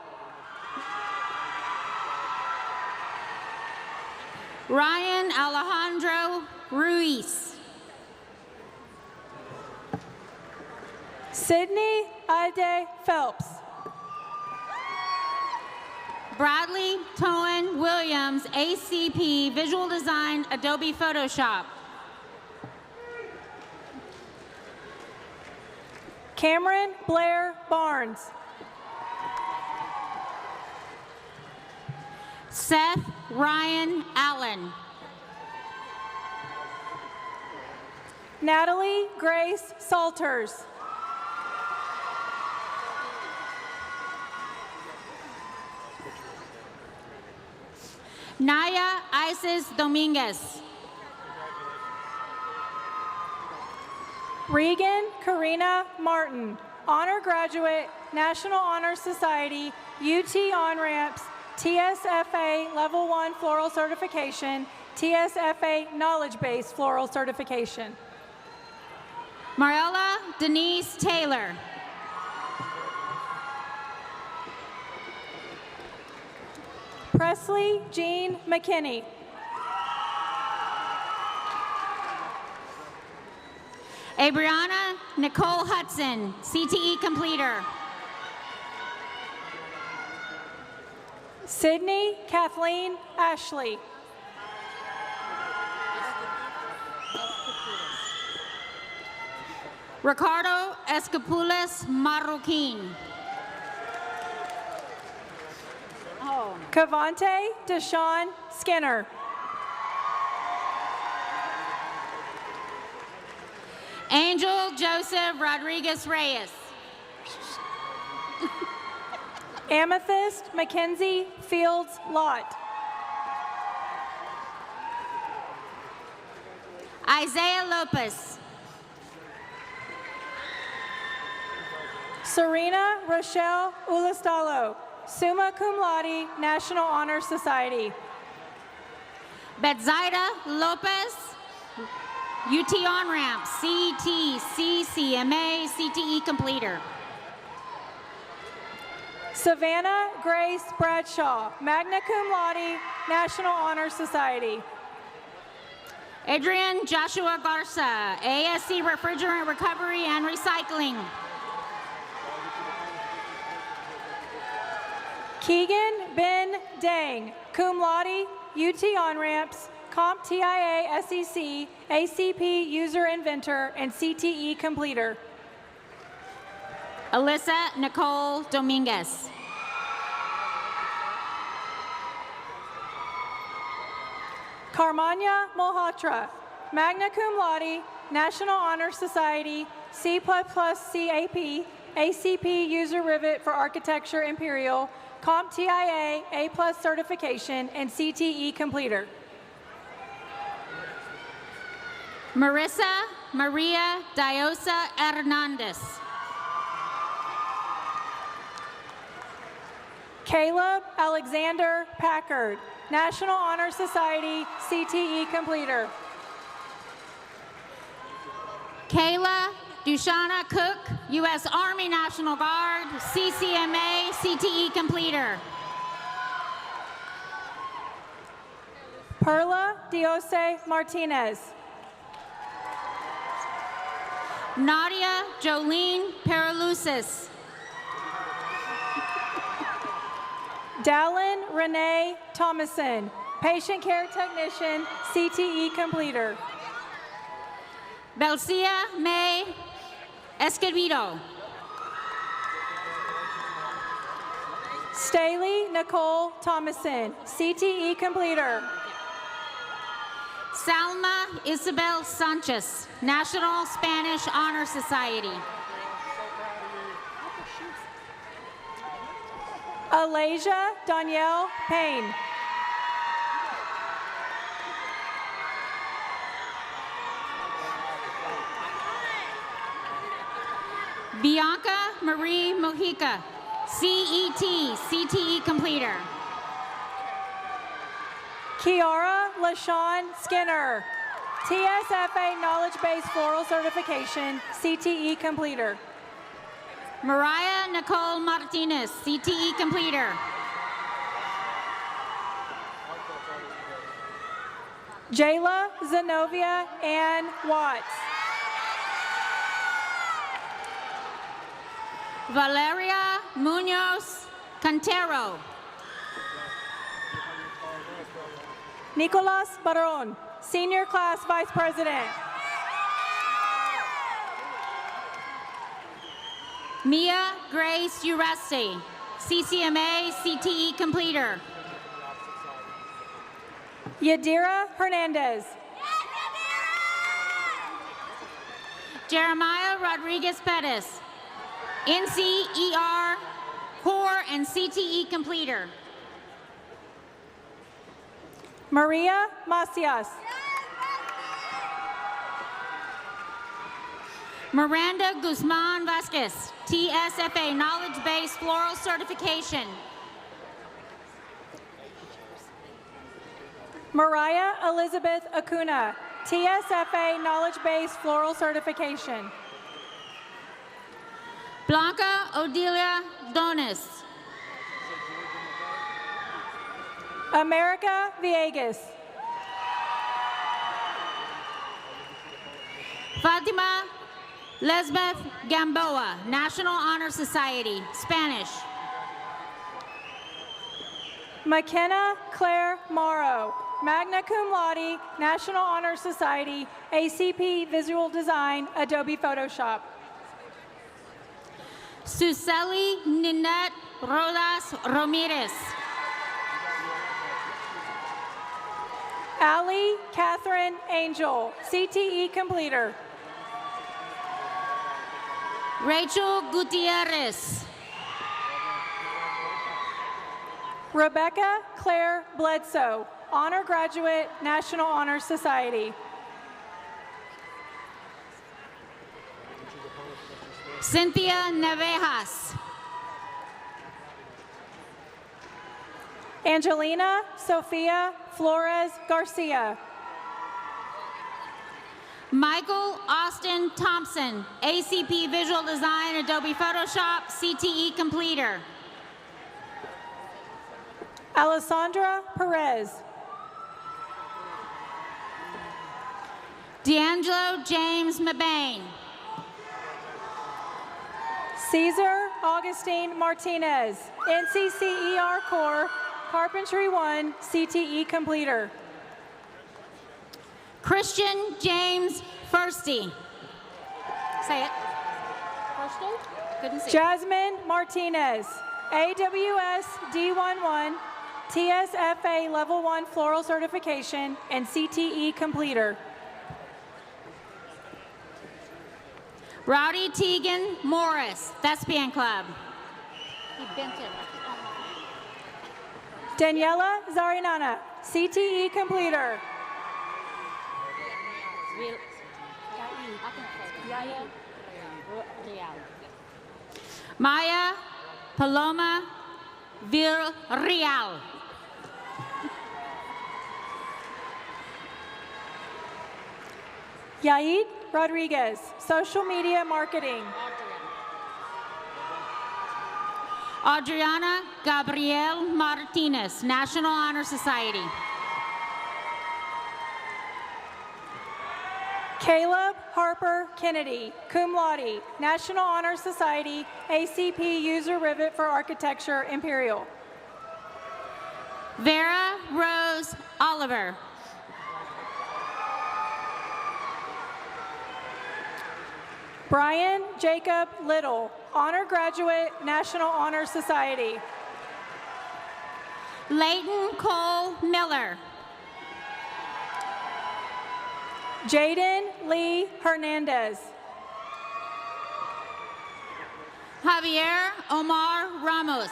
Ryan Alejandro Ruiz. Sydney Ide Phelps. Bradley Toan Williams, ACP, Visual Design, Adobe Photoshop. Cameron Blair Barnes. Seth Ryan Allen. Natalie Grace Salters. Naya Isis Dominguez. Regan Karina Martin, honor graduate, National Honor Society, UT on-ramps, TSFA Level 1 Floral Certification, TSFA Knowledge-Based Floral Certification. Mariella Denise Taylor. Presley Jean McKinney. Abriana Nicole Hudson, CTE completer. Sydney Kathleen Ashley. Ricardo Escapulas Marroquin. Cavante Deshawn Skinner. Angel Joseph Rodriguez Reyes. Amethyst Mackenzie Fields Lott. Isaiah Lopez. Serena Rochelle Ulastalo, summa cum laude, National Honor Society. Betzaida Lopez, UT on-ramp, CET, CCMA, CTE completer. Savannah Grace Bradshaw, magna cum laude, National Honor Society. Adrian Joshua Garza, ASC Refrigerant Recovery and Recycling. Keegan Ben Dang, cum laude, UT on-ramps, Comp TIA SEC, ACP User Inventor, and CTE completer. Alyssa Nicole Dominguez. Carmania Mohatra, magna cum laude, National Honor Society, C++ CAP, ACP User Rivet for Architecture Imperial, Comp TIA A+ certification, and CTE completer. Marissa Maria Diosa Hernandez. Caleb Alexander Packard, National Honor Society, CTE completer. Kayla Dushana Cook. U.S. Army National Guard, CCMA, CTE completer. Perla Diose Martinez. Nadia Jolene Paralusis. Dallin Renee Thomason, patient care technician, CTE completer. Belcia May Escobedo. Staley Nicole Thomason, CTE completer. Salma Isabel Sanchez, National Spanish Honor Society. Alasia Danielle Payne. Bianca Marie Mojica, CET, CTE completer. Kiara LaShawn Skinner, TSFA Knowledge Base Floral Certification, CTE completer. Mariah Nicole Martinez, CTE completer. Jayla Zenobia Ann Watts. Valeria Munoz Cantero. Nicolas Baron, Senior Class Vice President. Mia Grace Uresti, CCMA, CTE completer. Yadira Hernandez. Jeremiah Rodriguez Pettis, NCER, Core, and CTE completer. Maria Macias. Miranda Guzman Vasquez, TSFA Knowledge Base Floral Certification. Mariah Elizabeth Acuna, TSFA Knowledge Base Floral Certification. Blanca Odilia Donis. America Villegas. Fatima Lesbeth Gamboa, National Honor Society, Spanish. McKenna Claire Morrow, magna cum laude, National Honor Society, ACP Visual Design, Adobe Photoshop. Suseli Ninette Rodas Ramirez. Ali Catherine Angel, CTE completer. Rachel Gutierrez. Rebecca Claire Bledsoe, honor graduate, National Honor Society. Cynthia Navejas. Angelina Sofia Flores Garcia. Michael Austin Thompson, ACP Visual Design, Adobe Photoshop, CTE completer. Alessandra Perez. D'Angelo James Mabane. Cesar Augustine Martinez, NCCER Core, Carpentry 1, CTE completer. Christian James Firsty. Say it. Firsty? Couldn't see. Jasmine Martinez, AWS D11, TSFA Level 1 Floral Certification, and CTE completer. Rowdy Tegan Morris, Thespian Club. He bent it. Daniela Zarinana, CTE completer. Maya Paloma Villarreal. Yaid Rodriguez, social media marketing. Adriana Gabriel Martinez, National Honor Society. Caleb Harper Kennedy, cum laude, National Honor Society, ACP User Rivet for Architecture, Imperial. Vera Rose Oliver. Brian Jacob Little, Honor Graduate, National Honor Society. Leighton Cole Miller. Jaden Lee Hernandez. Javier Omar Ramos.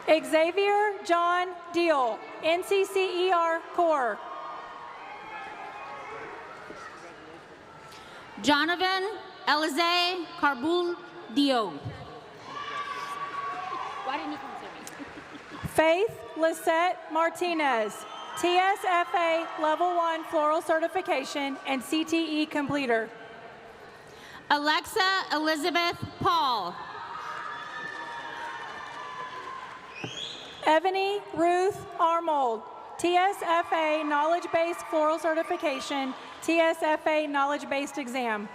Xavier John Deal, NCCER Corps. Jonathan Elize Carbul Dio. Why didn't you consider me? Faith Lisette Martinez, TSFA Level 1 Floral Certification and CTE Completer. Alexa Elizabeth Paul. Ebony Ruth Armold, TSFA Knowledge-Based Floral Certification, TSFA Knowledge-Based Exam.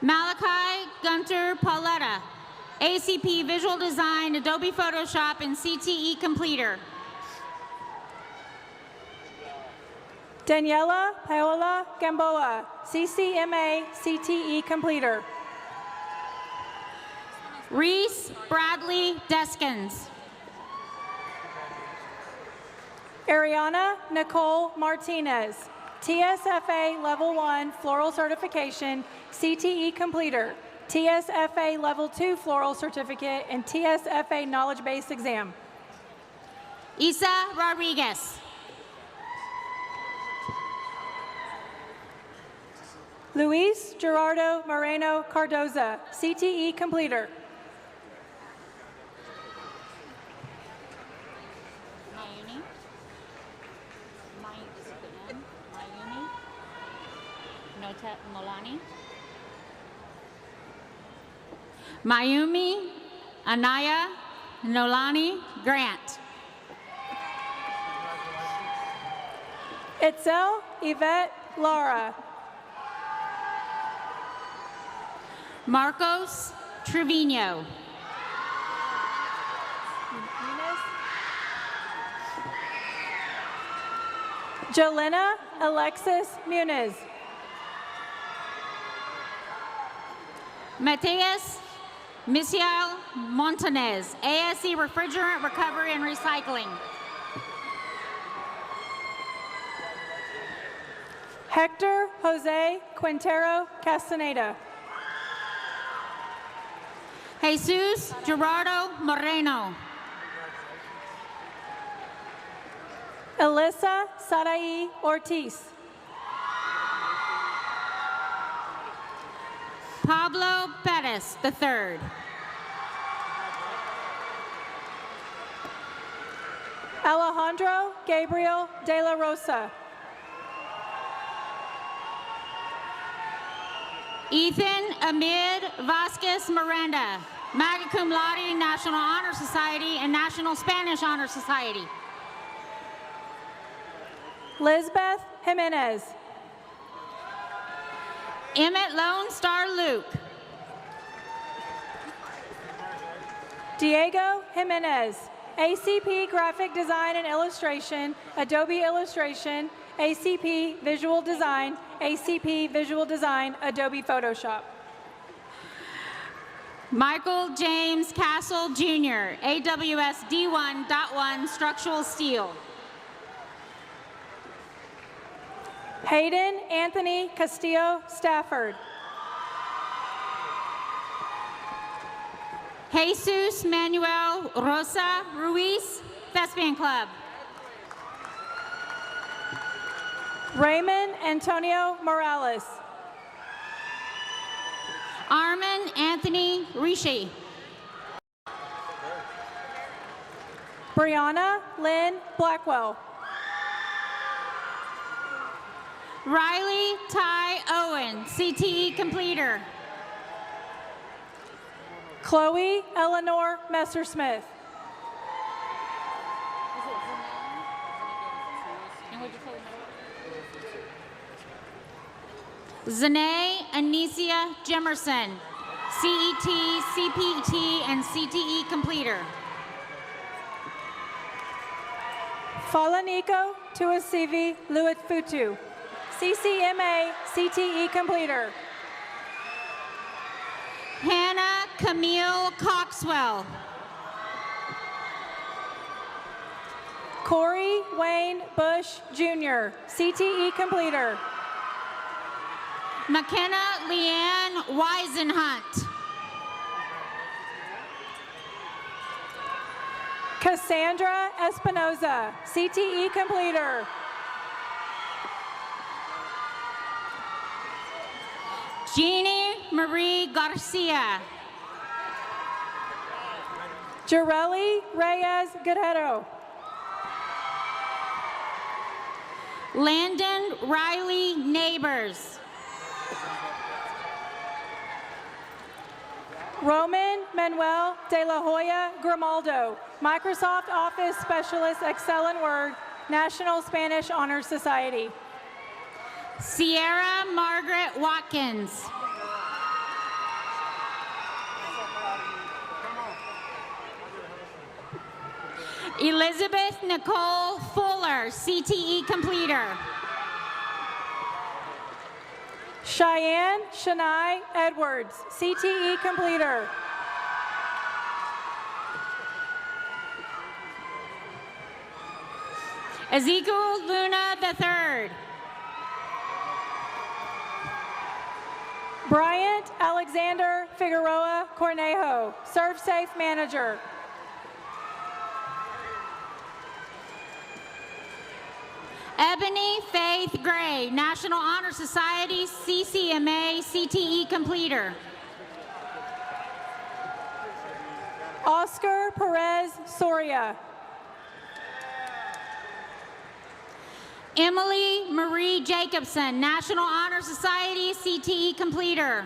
Malachi Gunter Pauletta, ACP Visual Design, Adobe Photoshop, and CTE Completer. Daniela Paola Gamboa, CCMA CTE Completer. Reese Bradley Deskins. Ariana Nicole Martinez, TSFA Level 1 Floral Certification, CTE Completer, TSFA Level 2 Floral Certificate, and TSFA Knowledge-Based Exam. Isa Rodriguez. Luis Gerardo Moreno Cardoza, CTE Completer. Mayumi Anaya Nolani Grant. Itzel Yvette Lara. Marcos Trevino. Jelena Alexis Muniz. Mateus Misael Montanez, ASC Refrigerant Recovery and Recycling. Hector Jose Quintero Castaneda. Jesus Gerardo Moreno. Alyssa Sarai Ortiz. Pablo Perez III. Alejandro Gabriel de la Rosa. Ethan Amid Vasquez Miranda, magna cum laude, National Honor Society and National Spanish Honor Society. Lisbeth Jimenez. Emmett Lone Star Luke. Diego Jimenez, ACP Graphic Design and Illustration, Adobe Illustration, ACP Visual Design, ACP Visual Design, Adobe Photoshop. Michael James Castle Jr., AWS D1.1 Structural Steel. Hayden Anthony Castillo Stafford. Jesus Manuel Rosa Ruiz, Thespian Club. Raymond Antonio Morales. Armin Anthony Rishi. Brianna Lynn Blackwell. Riley Ty Owen, CTE Completer. Chloe Eleanor Messersmith. Zanae Anicia Jimerson, CET, CPT, and CTE completer. Falaniko Tuasivi Luitfutu, CCMA CTE completer. Hannah Camille Coxwell. Corey Wayne Bush Jr., CTE completer. McKenna Leanne Weisenhunt. Cassandra Espinoza, CTE completer. Jeannie Marie Garcia. Jareli Reyes Guerrero. Landon Riley Neighbors. Roman Manuel de la Hoya Grimaldo, Microsoft Office Specialist, Excel and Word, National Spanish Honor Society. Sierra Margaret Watkins. Elizabeth Nicole Fuller, CTE completer. Cheyenne Shania Edwards, CTE completer. Ezekiel Luna III. Bryant Alexander Figueroa Cornejo, ServSafe manager. Ebony Faith Gray, National Honor Society, CCMA, CTE completer. Oscar Perez Soria. Emily Marie Jacobson, National Honor Society, CTE completer.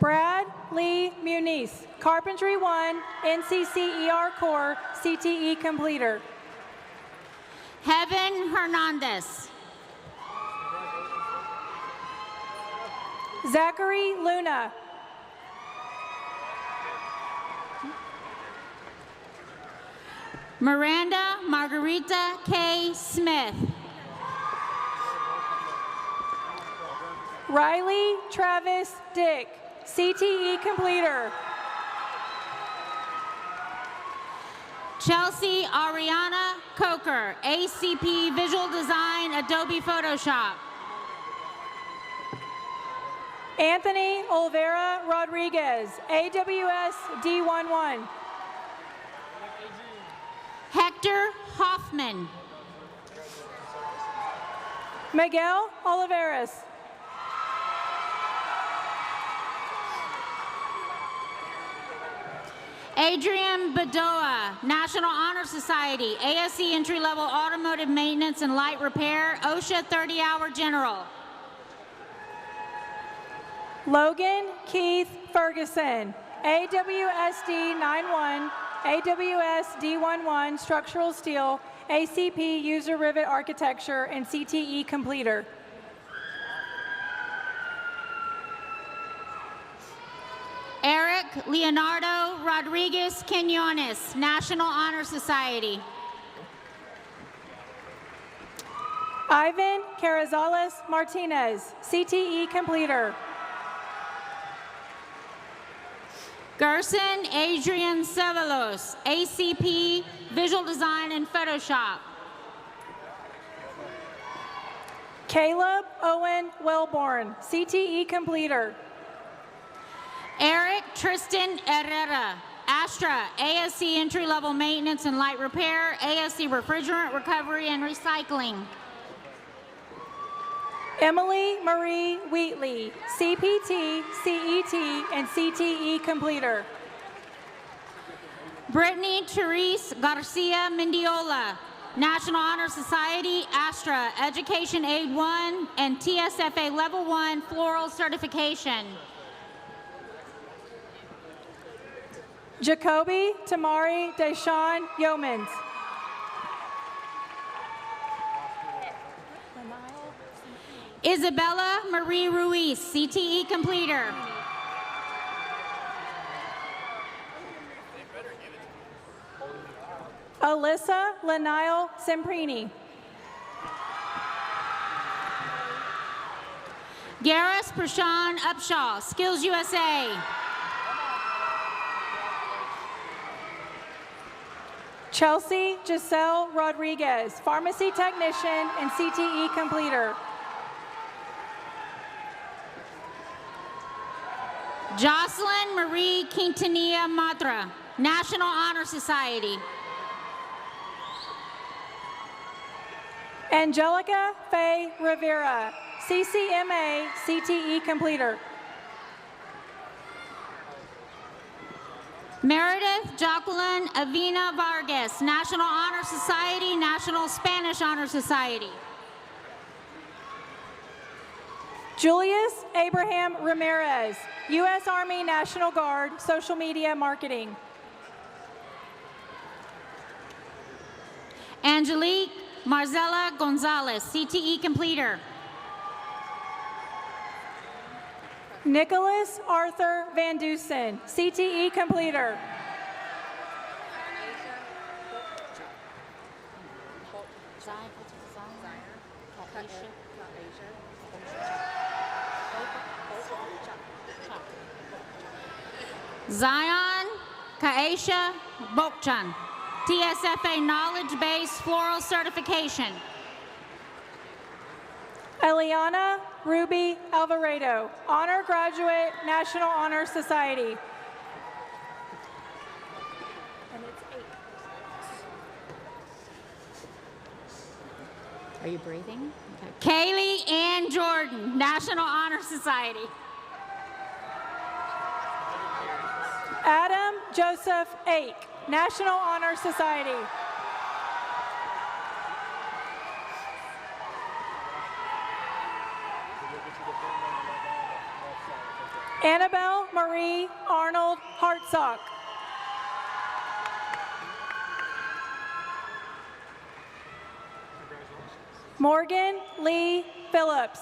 Brad Lee Muniz, Carpentry 1, NCCER Corps, CTE completer. Heaven Hernandez. Zachary Luna. Miranda Margarita K. Smith. Riley Travis Dick, CTE completer. Chelsea Ariana Coker, ACP Visual Design, Adobe Photoshop. Anthony Olvera Rodriguez, AWS D11. Hector Hoffman. Miguel Oliveras. Adrian Bedoa, National Honor Society, ASC Entry-Level Automotive Maintenance and Light Repair, OSHA 30-Hour General. Logan Keith Ferguson, AWSD 91, AWS D11 Structural Steel, ACP User Rivet Architecture, and CTE completer. Eric Leonardo Rodriguez Quinones, National Honor Society. Ivan Carrizales Martinez, CTE completer. Gerson Adrian Sevelos, ACP Visual Design and Photoshop. Caleb Owen Wellborn, CTE completer. Eric Tristan Herrera, Astra, ASC Entry-Level Maintenance and Light Repair, ASC Refrigerant Recovery and Recycling. Emily Marie Wheatley, CPT, CET, and CTE completer. Brittany Therese Garcia Mendiola, National Honor Society, Astra, Education Aid 1, and TSFA Level 1 Floral Certification. Jacoby Tamari Deshawn Yeomans. Isabella Marie Ruiz, CTE completer. Alyssa Lanile Semprini. Garris Prashan Upshaw, Skills USA. Chelsea Giselle Rodriguez, Pharmacy Technician and CTE completer. Jocelyn Marie Quintanilla Matra, National Honor Society. Angelica Faye Rivera, CCMA CTE completer. Meredith Jacqueline Avina Vargas, National Honor Society, National Spanish Honor Society. Julius Abraham Ramirez, U.S. Army National Guard, Social Media Marketing. Angelique Marzella Gonzalez, CTE completer. Nicholas Arthur Van Dusen, CTE completer. Zion Kaisha Bokchan, TSFA Knowledge Base Floral Certification. Eliana Ruby Alvarado, Honor Graduate, National Honor Society. Are you breathing? Okay. Kaylee Ann Jordan, National Honor Society. Adam Joseph Ake, National Honor Society. Annabelle Marie Arnold Hartsock. Morgan Lee Phillips.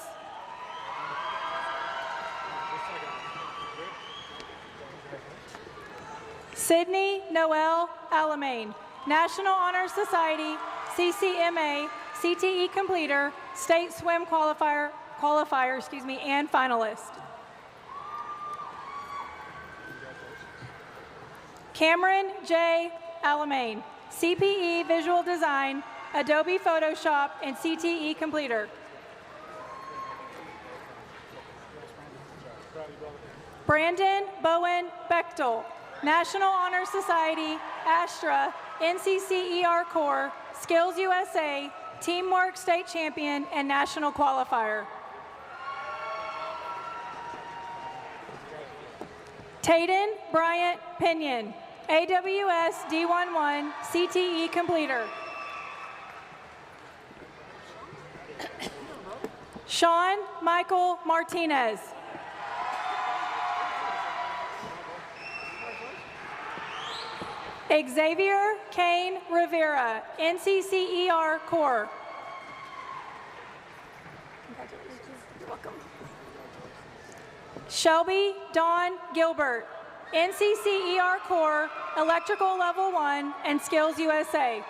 Sydney Noel Alamain, National Honor Society, CCMA, CTE completer, state swim qualifier, and finalist. Cameron J. Alamain, CPE Visual Design, Adobe Photoshop, and CTE completer. Brandon Bowen Bechtel, National Honor Society, Astra, NCCER Corps, Skills USA, Teamwork State Champion, and National Qualifier. Tayden Bryant Pinion, AWS D11, CTE completer. Sean Michael Martinez. Xavier Kane Rivera, NCCER Corps. Shelby Dawn Gilbert, NCCER Corps, Electrical Level 1, and Skills USA.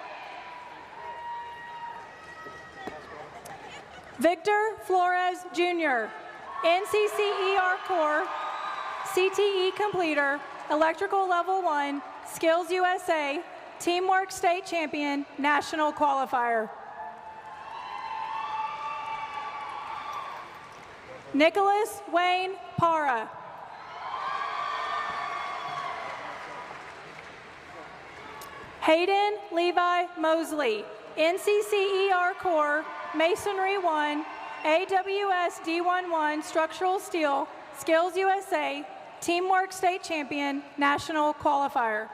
Victor Flores Jr., NCCER Corps, CTE completer, Electrical Level 1, Skills USA, Teamwork State Champion, National Qualifier. Nicholas Wayne Para. Hayden Levi Mosley, NCCER Corps, Masonry 1, AWS D11 Structural Steel, Skills USA, Teamwork State Champion, National Qualifier.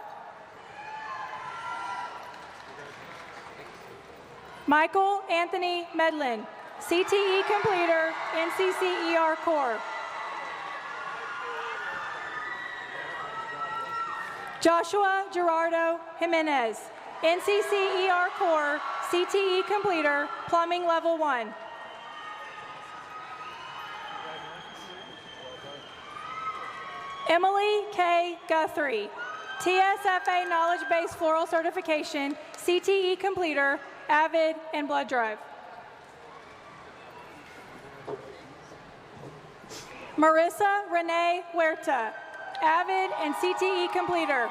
Michael Anthony Medlin, CTE completer, NCCER Corps. Joshua Gerardo Jimenez, NCCER Corps, CTE completer, plumbing level 1. Emily K. Guthrie, TSFA Knowledge Base Floral Certification, CTE completer, Avid and Blood Drive. Marissa Renee Huerta, Avid and CTE completer.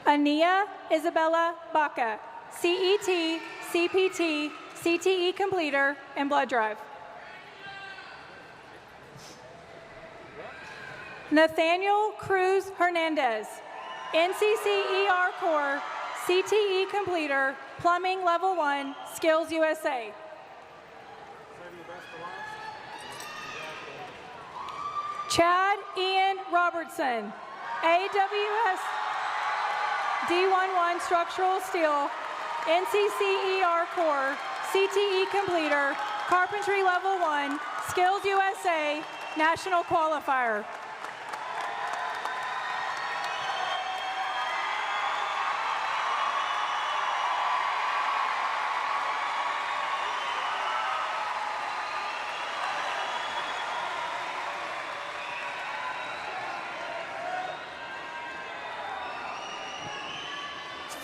Ania Isabella Baca, CET, CPT, CTE completer, and Blood Drive. Nathaniel Cruz Hernandez, NCCER Corps, CTE completer, plumbing level 1, Skills USA. Chad Ian Robertson, AWS D11 structural steel, NCCER Corps, CTE completer, carpentry level 1, Skills USA, national qualifier.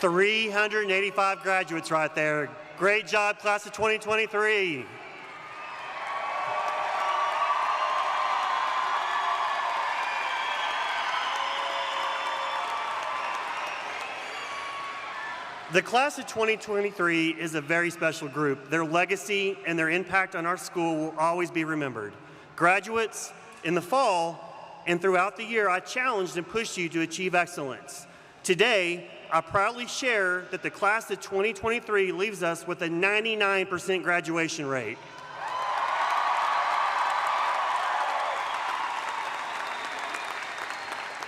$385 graduates right there. Great job, class of 2023. The class of 2023 is a very special group. Their legacy and their impact on our school will always be remembered. Graduates, in the fall and throughout the year, I challenged and pushed you to achieve excellence. Today, I proudly share that the class of 2023 leaves us with a 99% graduation rate.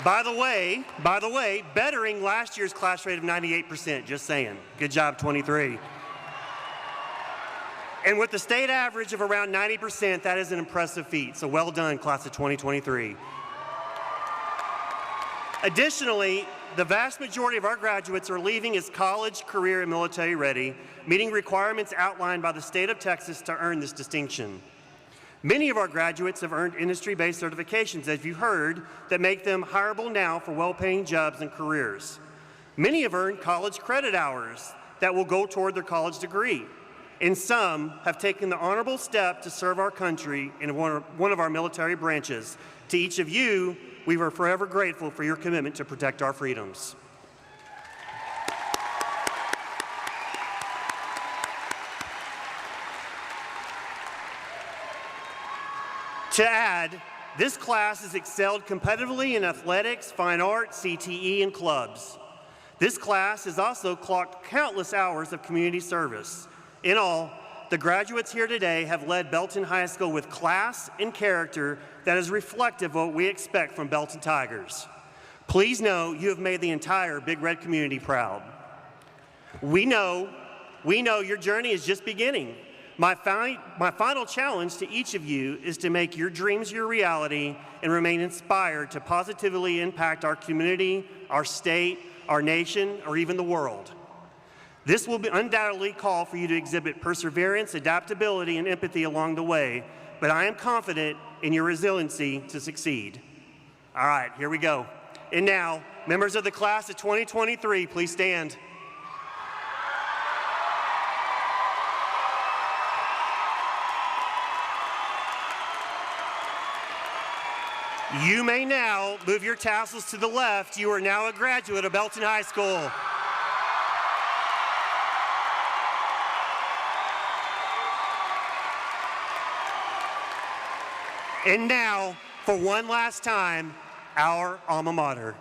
By the way, bettering last year's class rate of 98%, just saying. Good job, 23. And with the state average of around 90%, that is an impressive feat. So well done, class of 2023. Additionally, the vast majority of our graduates are leaving as college, career, and military ready, meeting requirements outlined by the state of Texas to earn this distinction. Many of our graduates have earned industry-based certifications, as you heard, that make them hireable now for well-paying jobs and careers. Many have earned college credit hours that will go toward their college degree. And some have taken the honorable step to serve our country in one of our military branches. To each of you, we are forever grateful for your commitment to protect our freedoms. To add, this class has excelled competitively in athletics, fine arts, CTE, and clubs. This class has also clocked countless hours of community service. In all, the graduates here today have led Belton High School with class and character that is reflective of what we expect from Belton Tigers. Please know you have made the entire Big Red community proud. We know your journey is just beginning. My final challenge to each of you is to make your dreams your reality and remain inspired to positively impact our community, our state, our nation, or even the world. This will undoubtedly call for you to exhibit perseverance, adaptability, and empathy along the way, but I am confident in your resiliency to succeed. All right, here we go. And now, members of the class of 2023, please stand. You may now move your tassels to the left. You are now a graduate of Belton High School. And now, for one last time, our alma mater.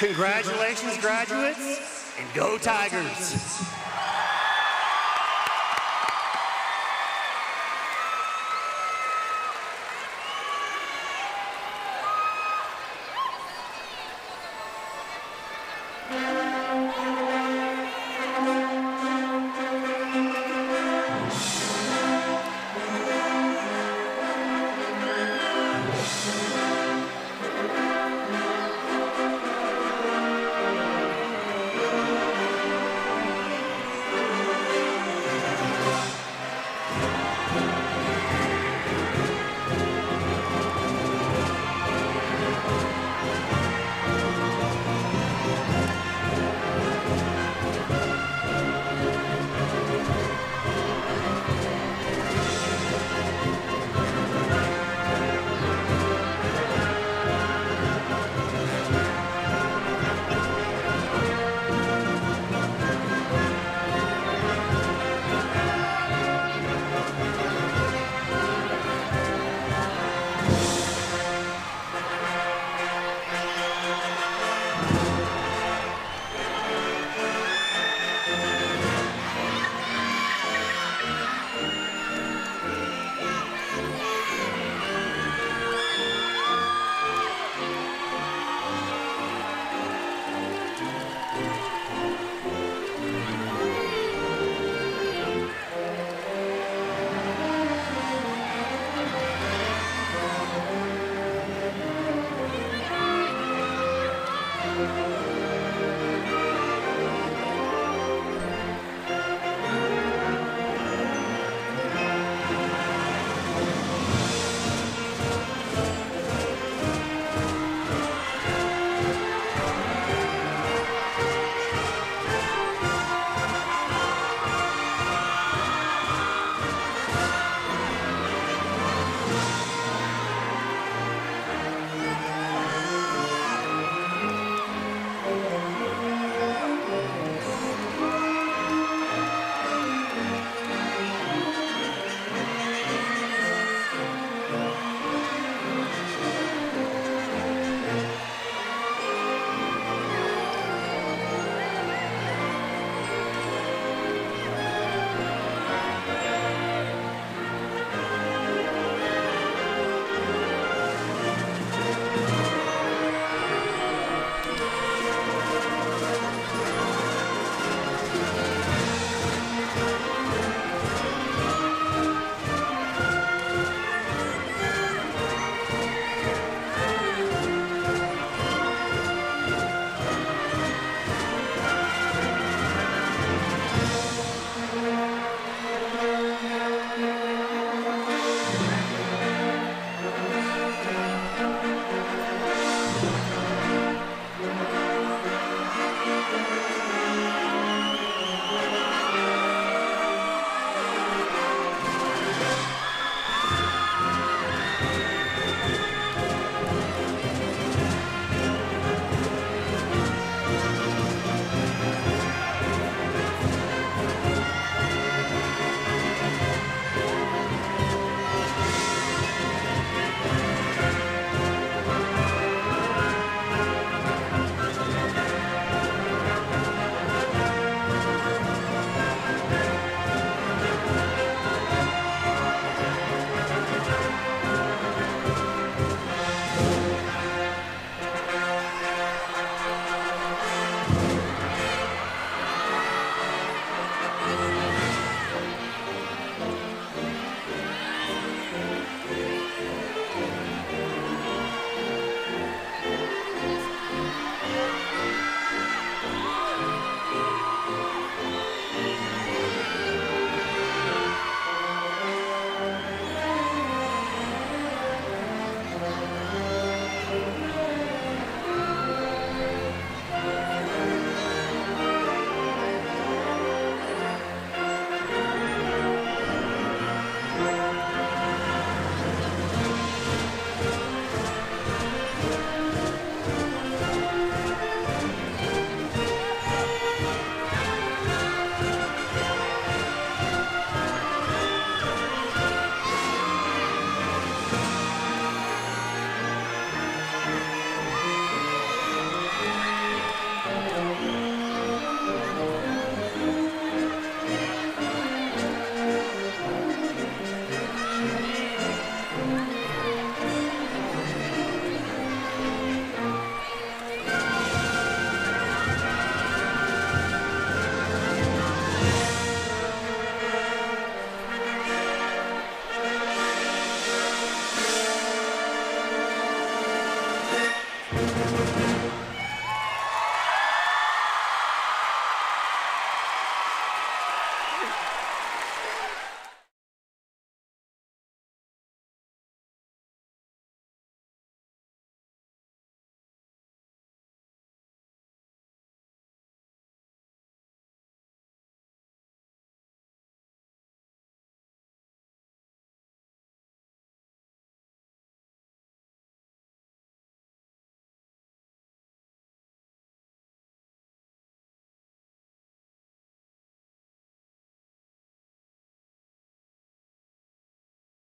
Congratulations, graduates, and go Tigers!